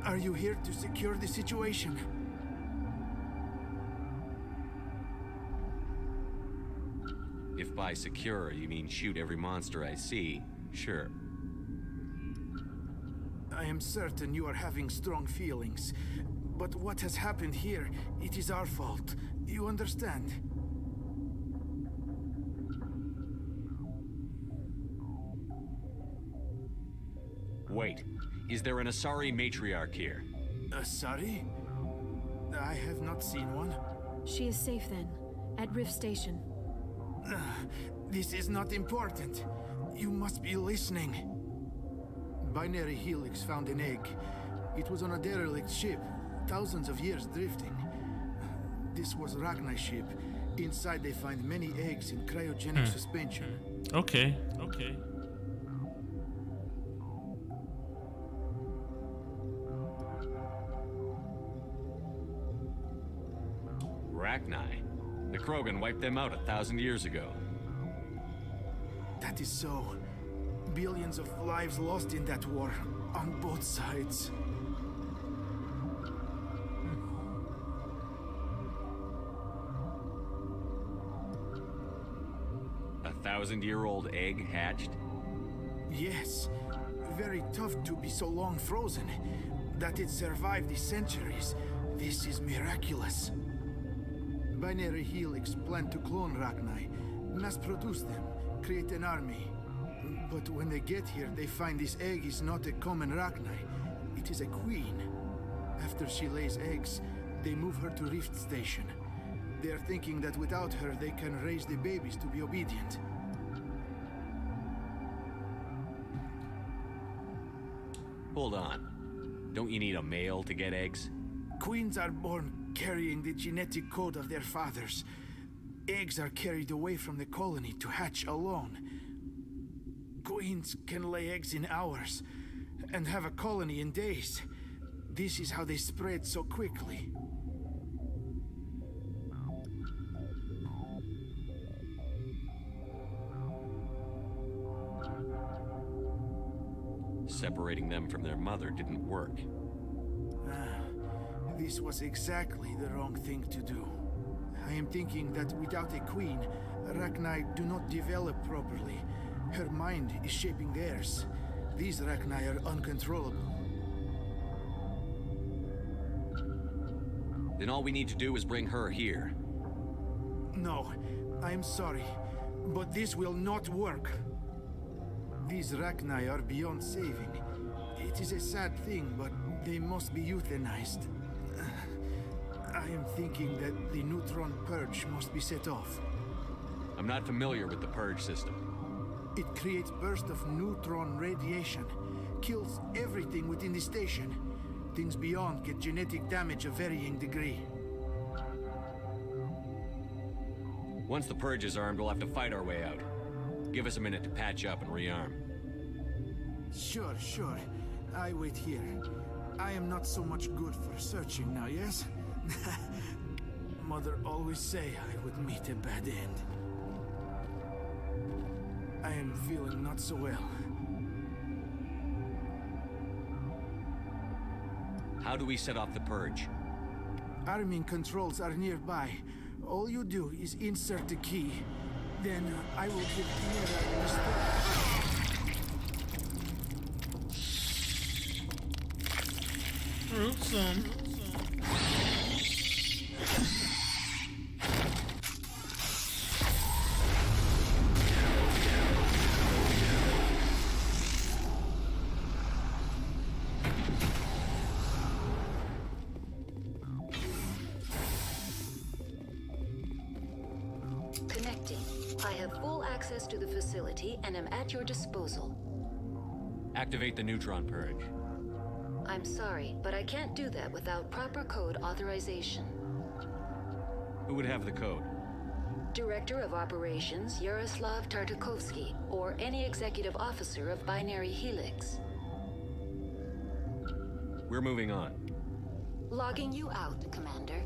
[SPEAKER 22] Are you here to secure the situation?
[SPEAKER 5] If by secure you mean shoot every monster I see, sure.
[SPEAKER 22] I am certain you are having strong feelings. But what has happened here, it is our fault. You understand?
[SPEAKER 5] Wait. Is there an Asari matriarch here?
[SPEAKER 22] Asari? I have not seen one.
[SPEAKER 7] She is safe then, at Rift Station.
[SPEAKER 22] This is not important. You must be listening. Binary Helix found an egg. It was on a derelict ship, thousands of years drifting. This was Ragnar's ship. Inside they find many eggs in cryogenic suspension.
[SPEAKER 1] Okay.
[SPEAKER 5] Rachni. The Krogan wiped them out 1,000 years ago.
[SPEAKER 22] That is so. Billions of lives lost in that war, on both sides.
[SPEAKER 5] 1,000-year-old egg hatched?
[SPEAKER 22] Yes. Very tough to be so long frozen. That it survived the centuries. This is miraculous. Binary Helix planned to clone Rachni, mass produce them, create an army. But when they get here, they find this egg is not a common Rachni. It is a queen. After she lays eggs, they move her to Rift Station. They are thinking that without her, they can raise the babies to be obedient.
[SPEAKER 5] Hold on. Don't you need a male to get eggs?
[SPEAKER 22] Queens are born carrying the genetic code of their fathers. Eggs are carried away from the colony to hatch alone. Queens can lay eggs in hours and have a colony in days. This is how they spread so quickly.
[SPEAKER 5] Separating them from their mother didn't work.
[SPEAKER 22] This was exactly the wrong thing to do. I am thinking that without a queen, Rachni do not develop properly. Her mind is shaping theirs. These Rachni are uncontrollable.
[SPEAKER 5] Then all we need to do is bring her here.
[SPEAKER 22] No, I'm sorry, but this will not work. These Rachni are beyond saving. It is a sad thing, but they must be euthanized. I am thinking that the neutron purge must be set off.
[SPEAKER 5] I'm not familiar with the purge system.
[SPEAKER 22] It creates bursts of neutron radiation, kills everything within the station. Things beyond get genetic damage of varying degree.
[SPEAKER 5] Once the purge is armed, we'll have to fight our way out. Give us a minute to patch up and rearm.
[SPEAKER 22] Sure. I wait here. I am not so much good for searching now, yes? Mother always say I would meet a bad end. I am feeling not so well.
[SPEAKER 5] How do we set off the purge?
[SPEAKER 22] Arming controls are nearby. All you do is insert the key. Then I will give Tiara the start.
[SPEAKER 1] Gruesome.
[SPEAKER 3] Connecting. I have full access to the facility and am at your disposal.
[SPEAKER 5] Activate the neutron purge.
[SPEAKER 3] I'm sorry, but I can't do that without proper code authorization.
[SPEAKER 5] Who would have the code?
[SPEAKER 3] Director of Operations Yaroslav Tartakovsky, or any executive officer of Binary Helix.
[SPEAKER 5] We're moving on.
[SPEAKER 3] Logging you out, Commander.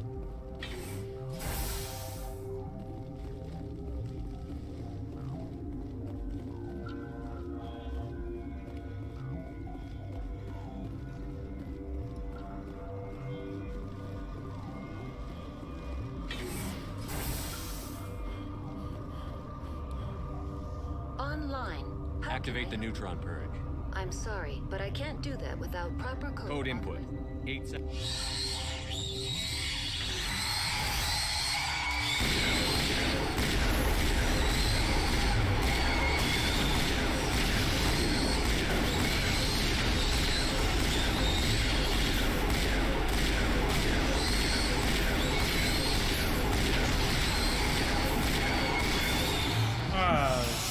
[SPEAKER 3] Online.
[SPEAKER 5] Activate the neutron purge.
[SPEAKER 3] I'm sorry, but I can't do that without proper code.
[SPEAKER 5] Code input. 8 seconds.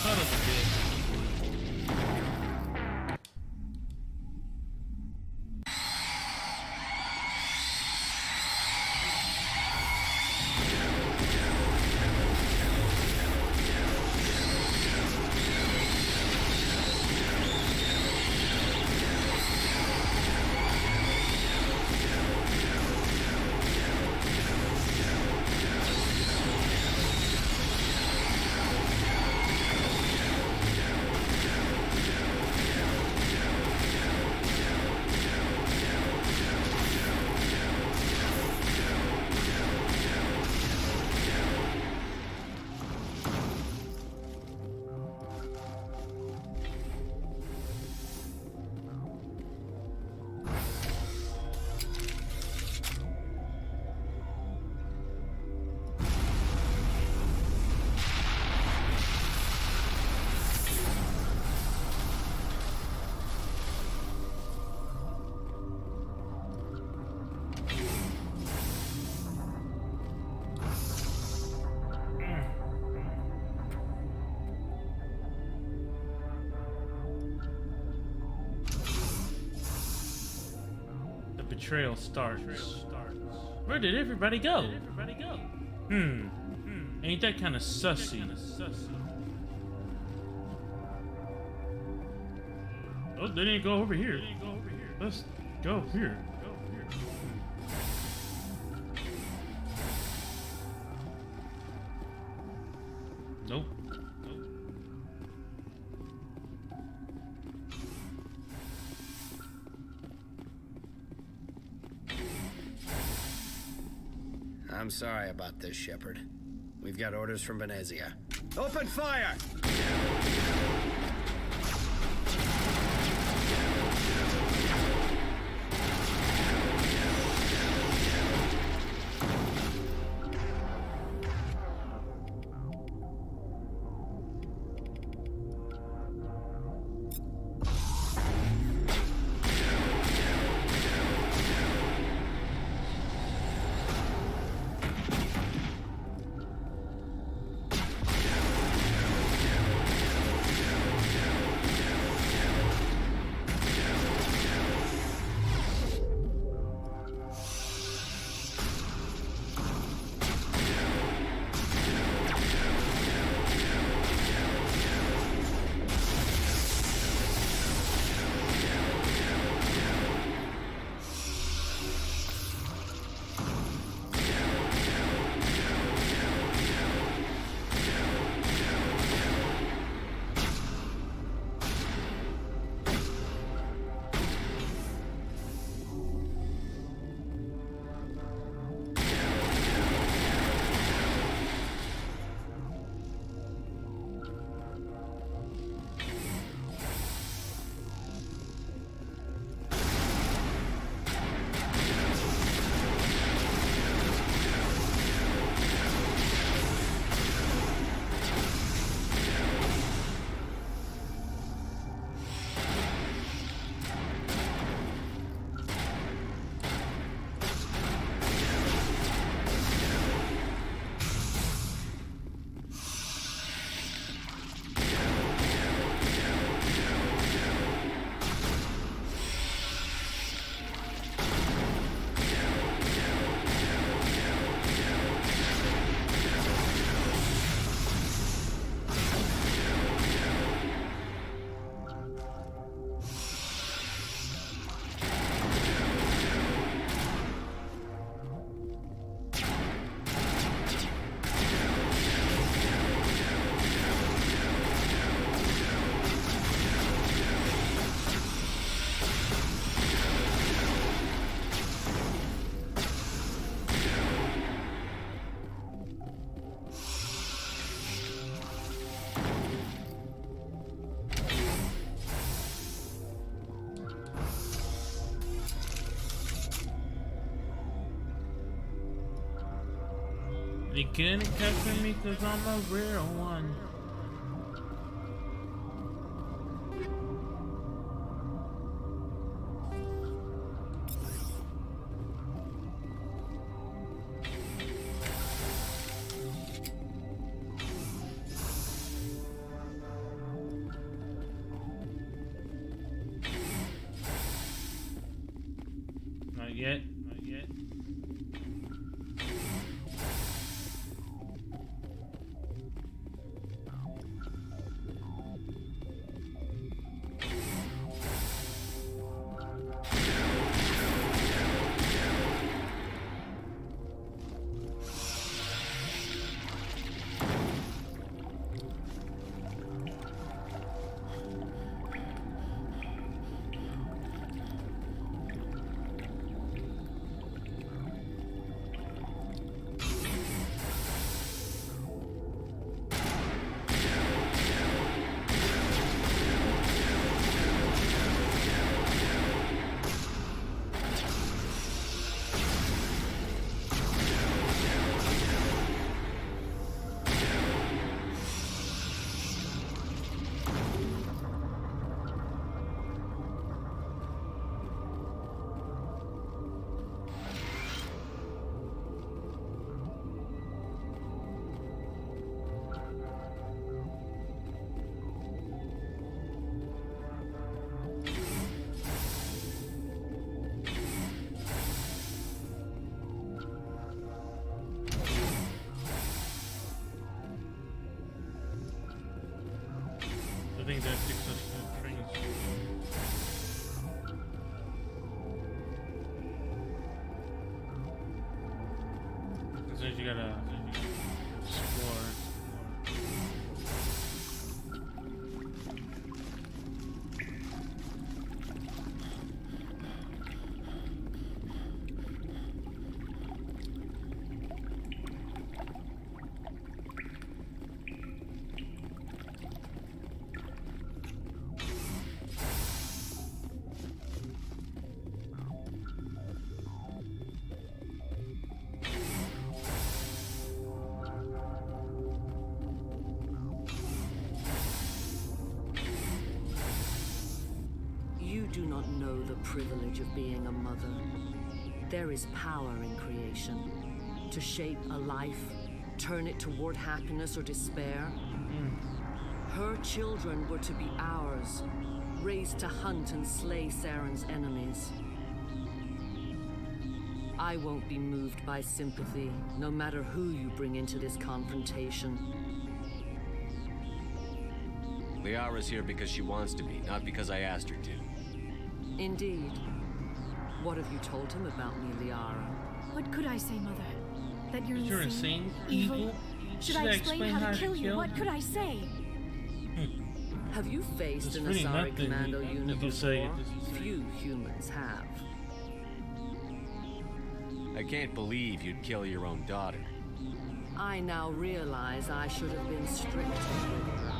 [SPEAKER 1] Son of a bitch. trail starts. Where did everybody go? Ain't that kind of sussy? Oh, they didn't go over here. Let's go here. Nope.
[SPEAKER 21] I'm sorry about this, Shepard. We've got orders from Venezia. Open fire!
[SPEAKER 1] They couldn't capture me cause I'm a real one. Not yet. you gotta explore.
[SPEAKER 9] You do not know the privilege of being a mother. There is power in creation. To shape a life, turn it toward happiness or despair. Her children were to be ours, raised to hunt and slay Saren's enemies. I won't be moved by sympathy, no matter who you bring into this confrontation.
[SPEAKER 5] Liara's here because she wants to be, not because I asked her to.
[SPEAKER 9] Indeed. What have you told him about me, Liara?
[SPEAKER 7] What could I say, Mother? That you're
[SPEAKER 1] insane,
[SPEAKER 7] evil? Should I explain how to kill you? What could I say?
[SPEAKER 9] Have you faced an Asari commando unit before? Few humans have.
[SPEAKER 5] I can't believe you'd kill your own daughter.
[SPEAKER 9] I now realize I should have been stricter with her.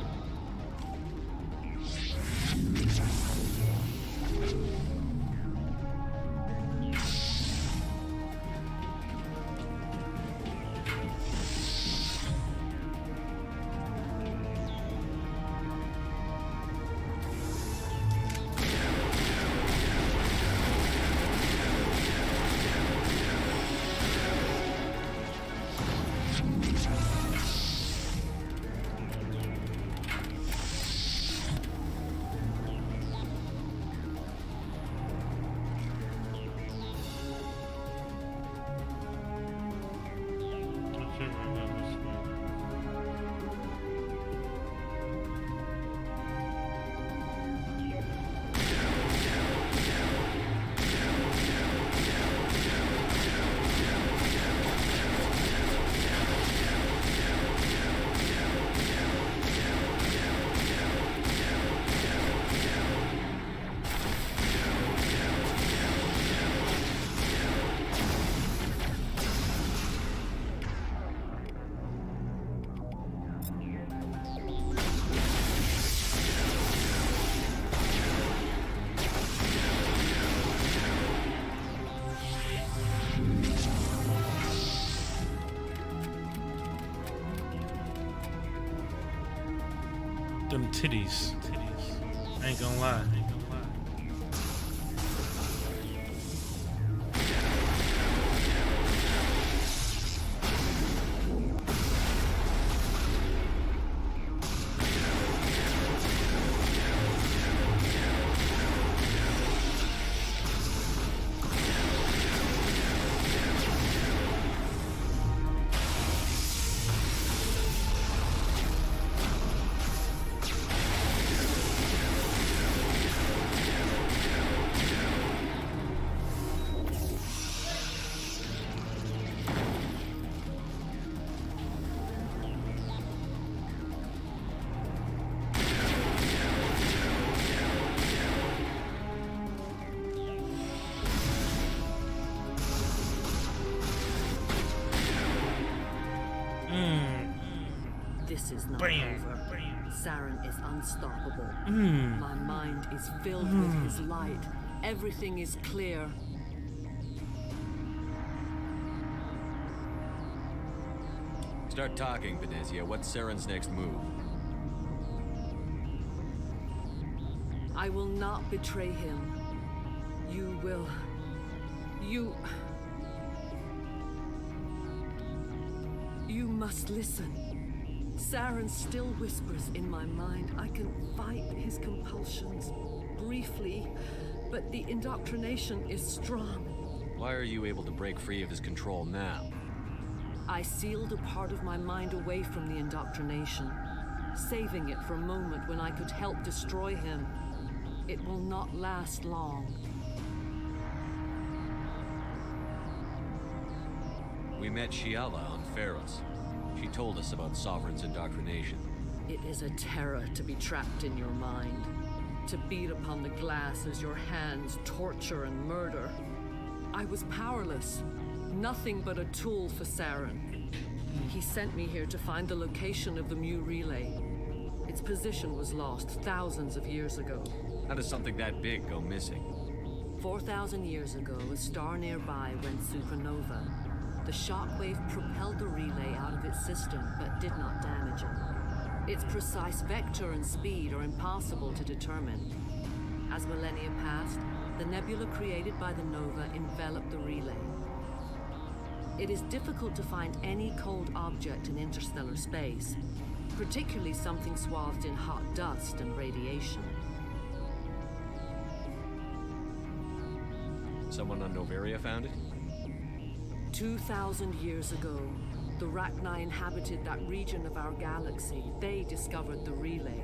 [SPEAKER 1] Them titties. I ain't gonna lie.
[SPEAKER 9] This is not
[SPEAKER 1] Bam.
[SPEAKER 9] over. Saren is unstoppable.
[SPEAKER 1] Mm.
[SPEAKER 9] My mind is filled with his light. Everything is clear.
[SPEAKER 5] Start talking, Benezia. What's Saren's next move?
[SPEAKER 9] I will not betray him. You will. You must listen. Saren still whispers in my mind. I can fight his compulsions briefly, but the indoctrination is strong.
[SPEAKER 5] Why are you able to break free of his control now?
[SPEAKER 9] I sealed a part of my mind away from the indoctrination, saving it for a moment when I could help destroy him. It will not last long.
[SPEAKER 5] We met Shiala on Feros. She told us about Sovereign's indoctrination.
[SPEAKER 9] It is a terror to be trapped in your mind. To beat upon the glass as your hands torture and murder. I was powerless. Nothing but a tool for Saren. He sent me here to find the location of the Mu Relay. Its position was lost thousands of years ago.
[SPEAKER 5] How does something that big go missing?
[SPEAKER 9] 4,000 years ago, a star nearby went supernova. The shockwave propelled the relay out of its system, but did not damage it. Its precise vector and speed are impossible to determine. As millennia passed, the nebula created by the nova enveloped the relay. It is difficult to find any cold object in interstellar space, particularly something swathed in hot dust and radiation.
[SPEAKER 5] Someone on Noveria found it?
[SPEAKER 9] 2,000 years ago, the Rachni inhabited that region of our galaxy. They discovered the relay.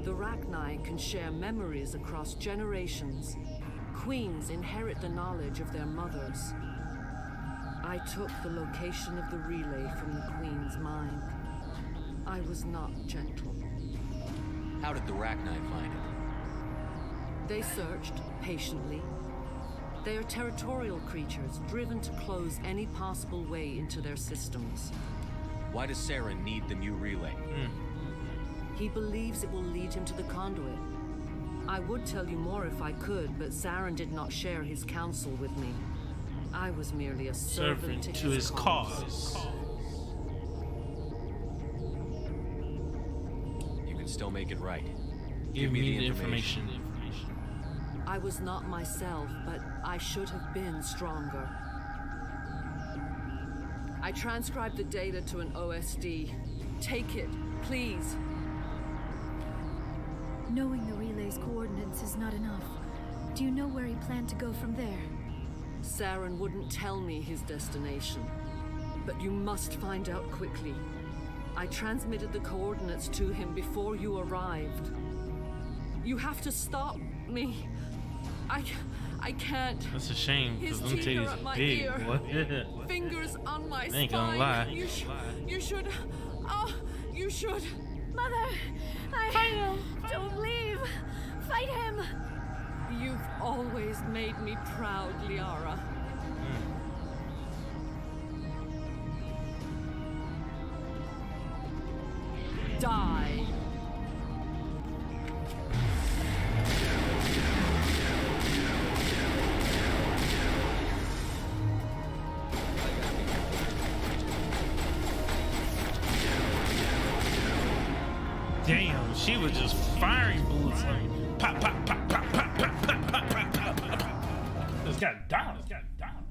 [SPEAKER 9] The Rachni can share memories across generations. Queens inherit the knowledge of their mothers. I took the location of the relay from the Queen's mind. I was not gentle.
[SPEAKER 5] How did the Rachni find it?
[SPEAKER 9] They searched patiently. They are territorial creatures, driven to close any possible way into their systems.
[SPEAKER 5] Why does Saren need the Mu Relay?
[SPEAKER 9] He believes it will lead him to the conduit. I would tell you more if I could, but Saren did not share his counsel with me. I was merely a servant to his cause.
[SPEAKER 5] You can still make it right.
[SPEAKER 1] Give me the information.
[SPEAKER 9] I was not myself, but I should have been stronger. I transcribed the data to an OSD. Take it, please.
[SPEAKER 7] Knowing the relay's coordinates is not enough. Do you know where he planned to go from there?
[SPEAKER 9] Saren wouldn't tell me his destination. But you must find out quickly. I transmitted the coordinates to him before you arrived. You have to stop me. I can't.
[SPEAKER 1] That's a shame, because them
[SPEAKER 9] His teeth are
[SPEAKER 1] titties
[SPEAKER 9] at my
[SPEAKER 1] big.
[SPEAKER 9] ear.
[SPEAKER 1] What?
[SPEAKER 9] Fingers on my
[SPEAKER 1] I ain't gonna lie.
[SPEAKER 9] spine. You should. Oh, you should.
[SPEAKER 7] Mother!
[SPEAKER 9] Fight him!
[SPEAKER 7] Don't leave! Fight him!
[SPEAKER 9] You've always made me proud, Liara. Die.
[SPEAKER 1] Damn, she was just firing bullets like pop, pop, pop, pop, pop, pop, pop, pop, pop, pop, pop, pop. It's got down. It's got down.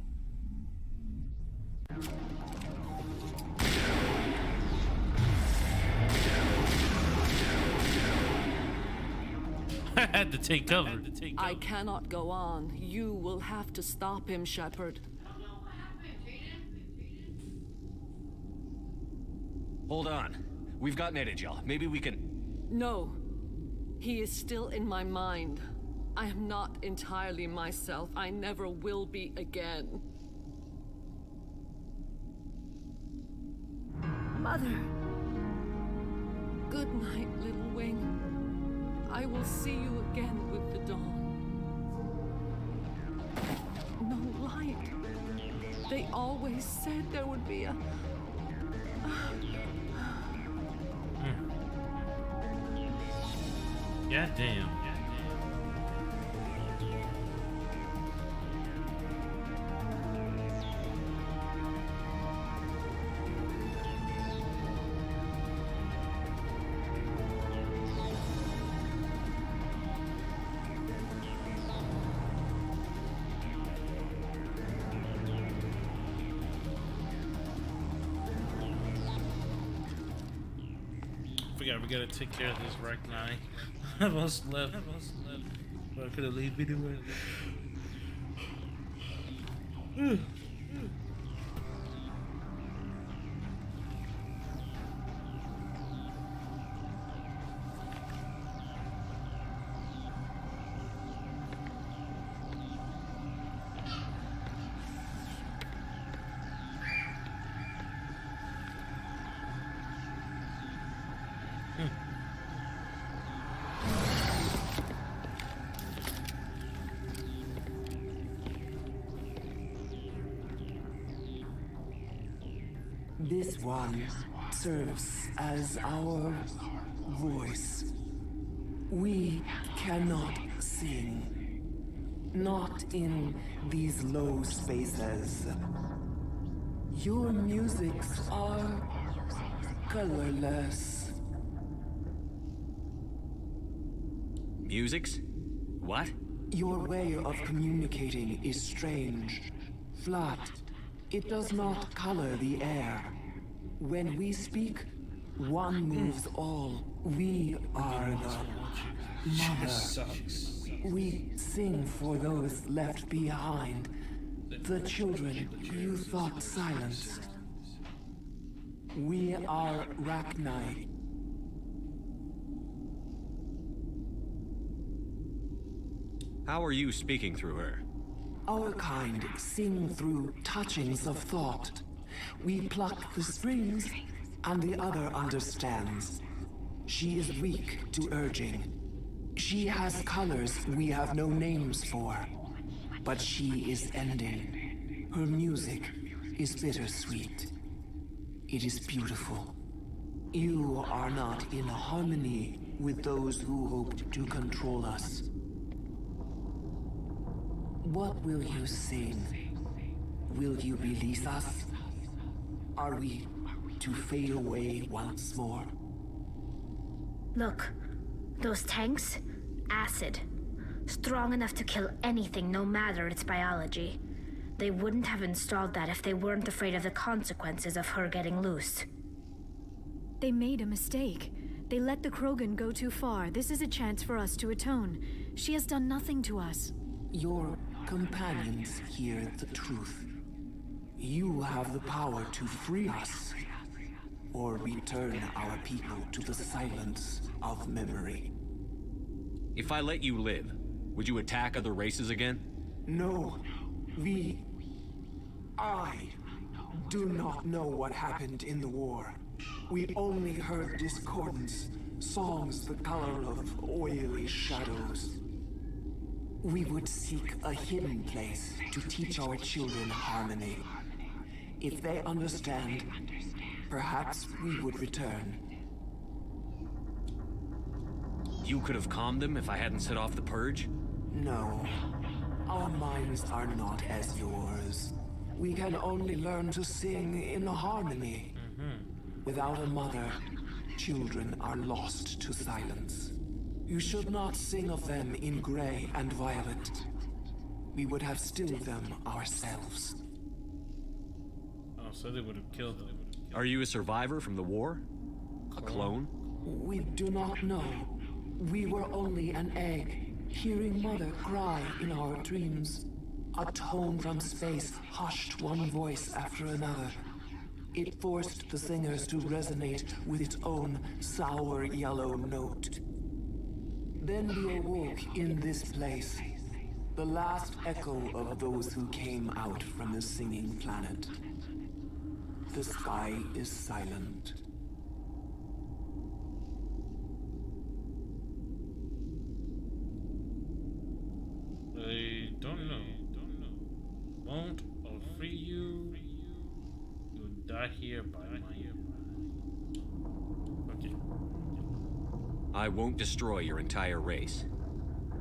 [SPEAKER 1] I had to take cover.
[SPEAKER 9] I cannot go on. You will have to stop him, Shepard.
[SPEAKER 5] Hold on. We've got Netagel. Maybe we can...
[SPEAKER 9] No. He is still in my mind. I am not entirely myself. I never will be again.
[SPEAKER 7] Mother.
[SPEAKER 9] Good night, little wing. I will see you again with the dawn. No light. They always said there would be a...
[SPEAKER 1] God damn. Forgot we gotta take care of this Rachni. I almost left. But I could have leave anyway.
[SPEAKER 11] This one serves as our voice. We cannot sing. Not in these low spaces. Your musics are colorless.
[SPEAKER 5] Musics? What?
[SPEAKER 11] Your way of communicating is strange. Flat. It does not color the air. When we speak, one moves all. We are the mother. We sing for those left behind. The children you thought silenced. We are Rachni.
[SPEAKER 5] How are you speaking through her?
[SPEAKER 11] Our kind sing through touchings of thought. We pluck the strings, and the other understands. She is weak to urging. She has colors we have no names for. But she is ending. Her music is bittersweet. It is beautiful. You are not in harmony with those who hoped to control us. What will you sing? Will you release us? Are we to fade away once more?
[SPEAKER 17] Look, those tanks? Acid. Strong enough to kill anything, no matter its biology. They wouldn't have installed that if they weren't afraid of the consequences of her getting loose.
[SPEAKER 7] They made a mistake. They let the Krogan go too far. This is a chance for us to atone. She has done nothing to us.
[SPEAKER 11] Your companions hear the truth. You have the power to free us, or return our people to the silence of memory.
[SPEAKER 5] If I let you live, would you attack other races again?
[SPEAKER 11] No, I do not know what happened in the war. We only heard discordance, songs the color of oily shadows. We would seek a hidden place to teach our children harmony. If they understand, perhaps we would return.
[SPEAKER 5] You could have calmed them if I hadn't set off the purge?
[SPEAKER 11] No. Our minds are not as yours. We can only learn to sing in harmony. Without a mother, children are lost to silence. You should not sing of them in gray and violet. We would have stilled them ourselves.
[SPEAKER 1] Oh, so they would have killed them.
[SPEAKER 5] Are you a survivor from the war? A clone?
[SPEAKER 11] We do not know. We were only an egg, hearing Mother cry in our dreams. A tone from space hushed one voice after another. It forced the singers to resonate with its own sour yellow note. Then we awoke in this place, the last echo of those who came out from the singing planet. The sky is silent.
[SPEAKER 1] I don't know. Won't I'll free you? You'll die here by my Okay.
[SPEAKER 5] I won't destroy your entire race.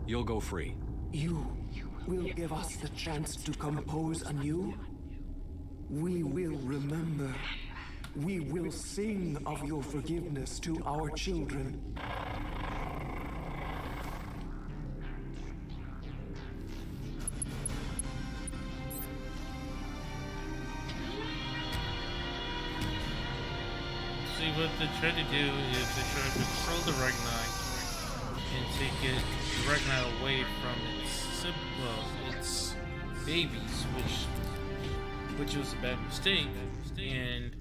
[SPEAKER 5] You'll go free.
[SPEAKER 11] You will give us the chance to compose anew? We will remember. We will sing of your forgiveness to our children.
[SPEAKER 1] See, what they try to do is they try to control the Rachni and take the Rachni away from its babies, which was a bad mistake, and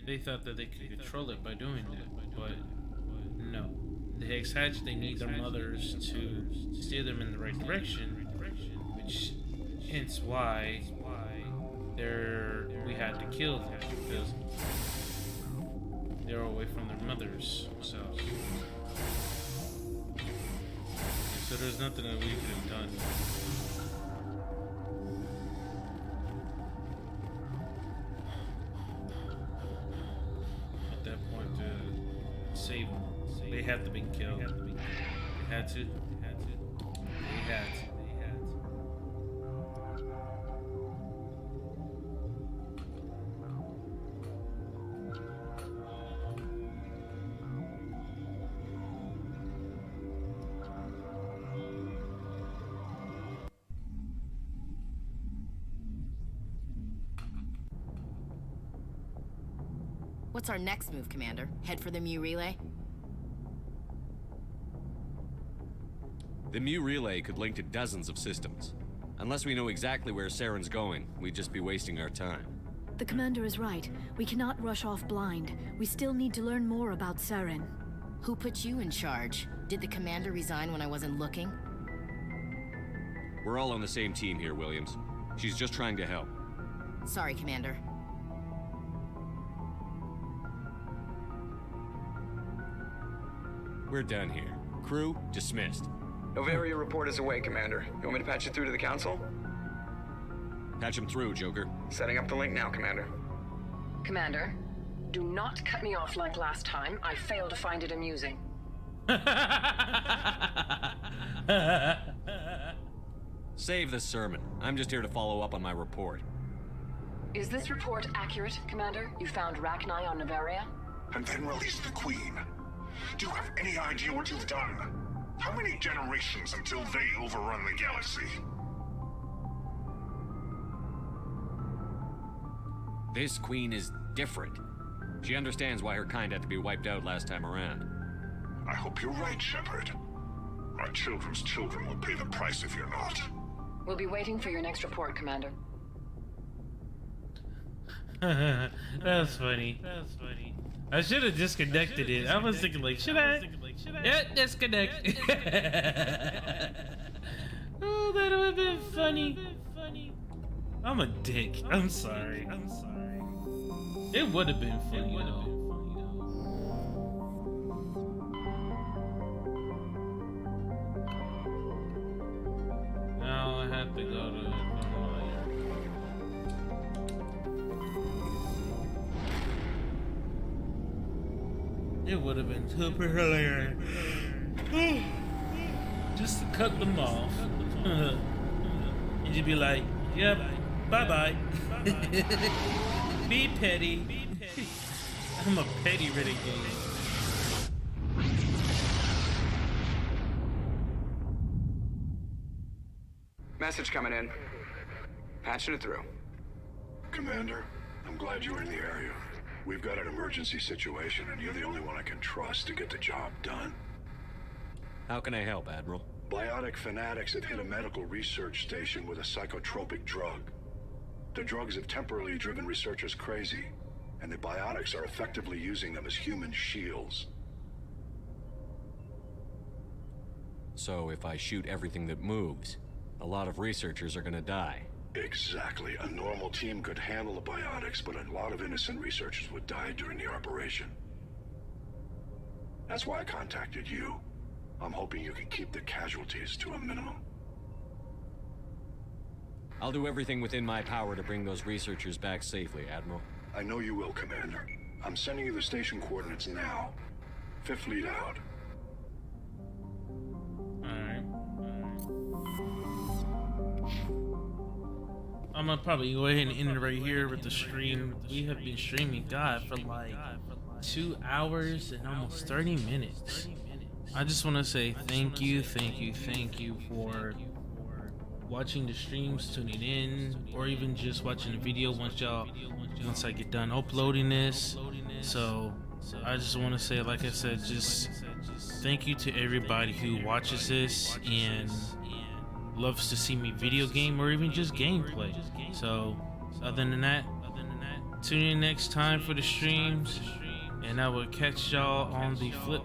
[SPEAKER 1] they thought that they could control it by doing that, but no. The Hex Hatch, they need their mothers to steer them in the right direction, which hence why we had to kill them, because they're away from their mothers, so there's nothing that we could have done. had to be killed. They had to.
[SPEAKER 10] What's our next move, Commander? Head for the Mu Relay?
[SPEAKER 5] The Mu Relay could link to dozens of systems. Unless we know exactly where Saren's going, we'd just be wasting our time.
[SPEAKER 7] The Commander is right. We cannot rush off blind. We still need to learn more about Saren.
[SPEAKER 10] Who put you in charge? Did the Commander resign when I wasn't looking?
[SPEAKER 5] We're all on the same team here, Williams. She's just trying to help.
[SPEAKER 10] Sorry, Commander.
[SPEAKER 5] We're done here. Crew, dismissed.
[SPEAKER 12] Noveria report is away, Commander. You want me to patch it through to the Council?
[SPEAKER 5] Patch him through, Joker.
[SPEAKER 12] Setting up the link now, Commander.
[SPEAKER 23] Commander, do not cut me off like last time. I failed to find it amusing.
[SPEAKER 5] Save the sermon. I'm just here to follow up on my report.
[SPEAKER 23] Is this report accurate, Commander? You found Rachni on Noveria?
[SPEAKER 24] And then released the Queen. Do you have any idea what you've done? How many generations until they overrun the galaxy?
[SPEAKER 5] This Queen is different. She understands why her kind had to be wiped out last time around.
[SPEAKER 24] I hope you're right, Shepard. Our children's children will pay the price if you're not.
[SPEAKER 23] We'll be waiting for your next report, Commander.
[SPEAKER 1] That's funny. I should have disconnected it. I was thinking like, should I? Yeah, disconnect. Oh, that would have been funny. I'm a dick. I'm sorry. It would have been funny though. Now I have to go to It would have been super hilarious. Just to cut them off. And you'd be like, yep, bye-bye. Be petty. I'm a petty renegade.
[SPEAKER 12] Message coming in. Patching it through.
[SPEAKER 24] Commander, I'm glad you're in the area. We've got an emergency situation, and you're the only one I can trust to get the job done.
[SPEAKER 5] How can I help, Admiral?
[SPEAKER 24] Biotic fanatics have hit a medical research station with a psychotropic drug. The drugs have temporarily driven researchers crazy, and the biotics are effectively using them as human shields.
[SPEAKER 5] So if I shoot everything that moves, a lot of researchers are gonna die.
[SPEAKER 24] Exactly. A normal team could handle the biotics, but a lot of innocent researchers would die during the operation. That's why I contacted you. I'm hoping you can keep the casualties to a minimum.
[SPEAKER 5] I'll do everything within my power to bring those researchers back safely, Admiral.
[SPEAKER 24] I know you will, Commander. I'm sending you the station coordinates now. Fifth Fleet out.
[SPEAKER 1] I'm gonna probably go ahead and end it right here with the stream. We have been streaming, God, for like 2 hours and almost 30 minutes. I just want to say thank you for watching the streams, tuning in, or even just watching the video once I get done uploading this. So I just want to say, like I said, just thank you to everybody who watches this and loves to see me video game or even just gameplay. So other than that, tune in next time for the streams, and I will catch y'all on the flip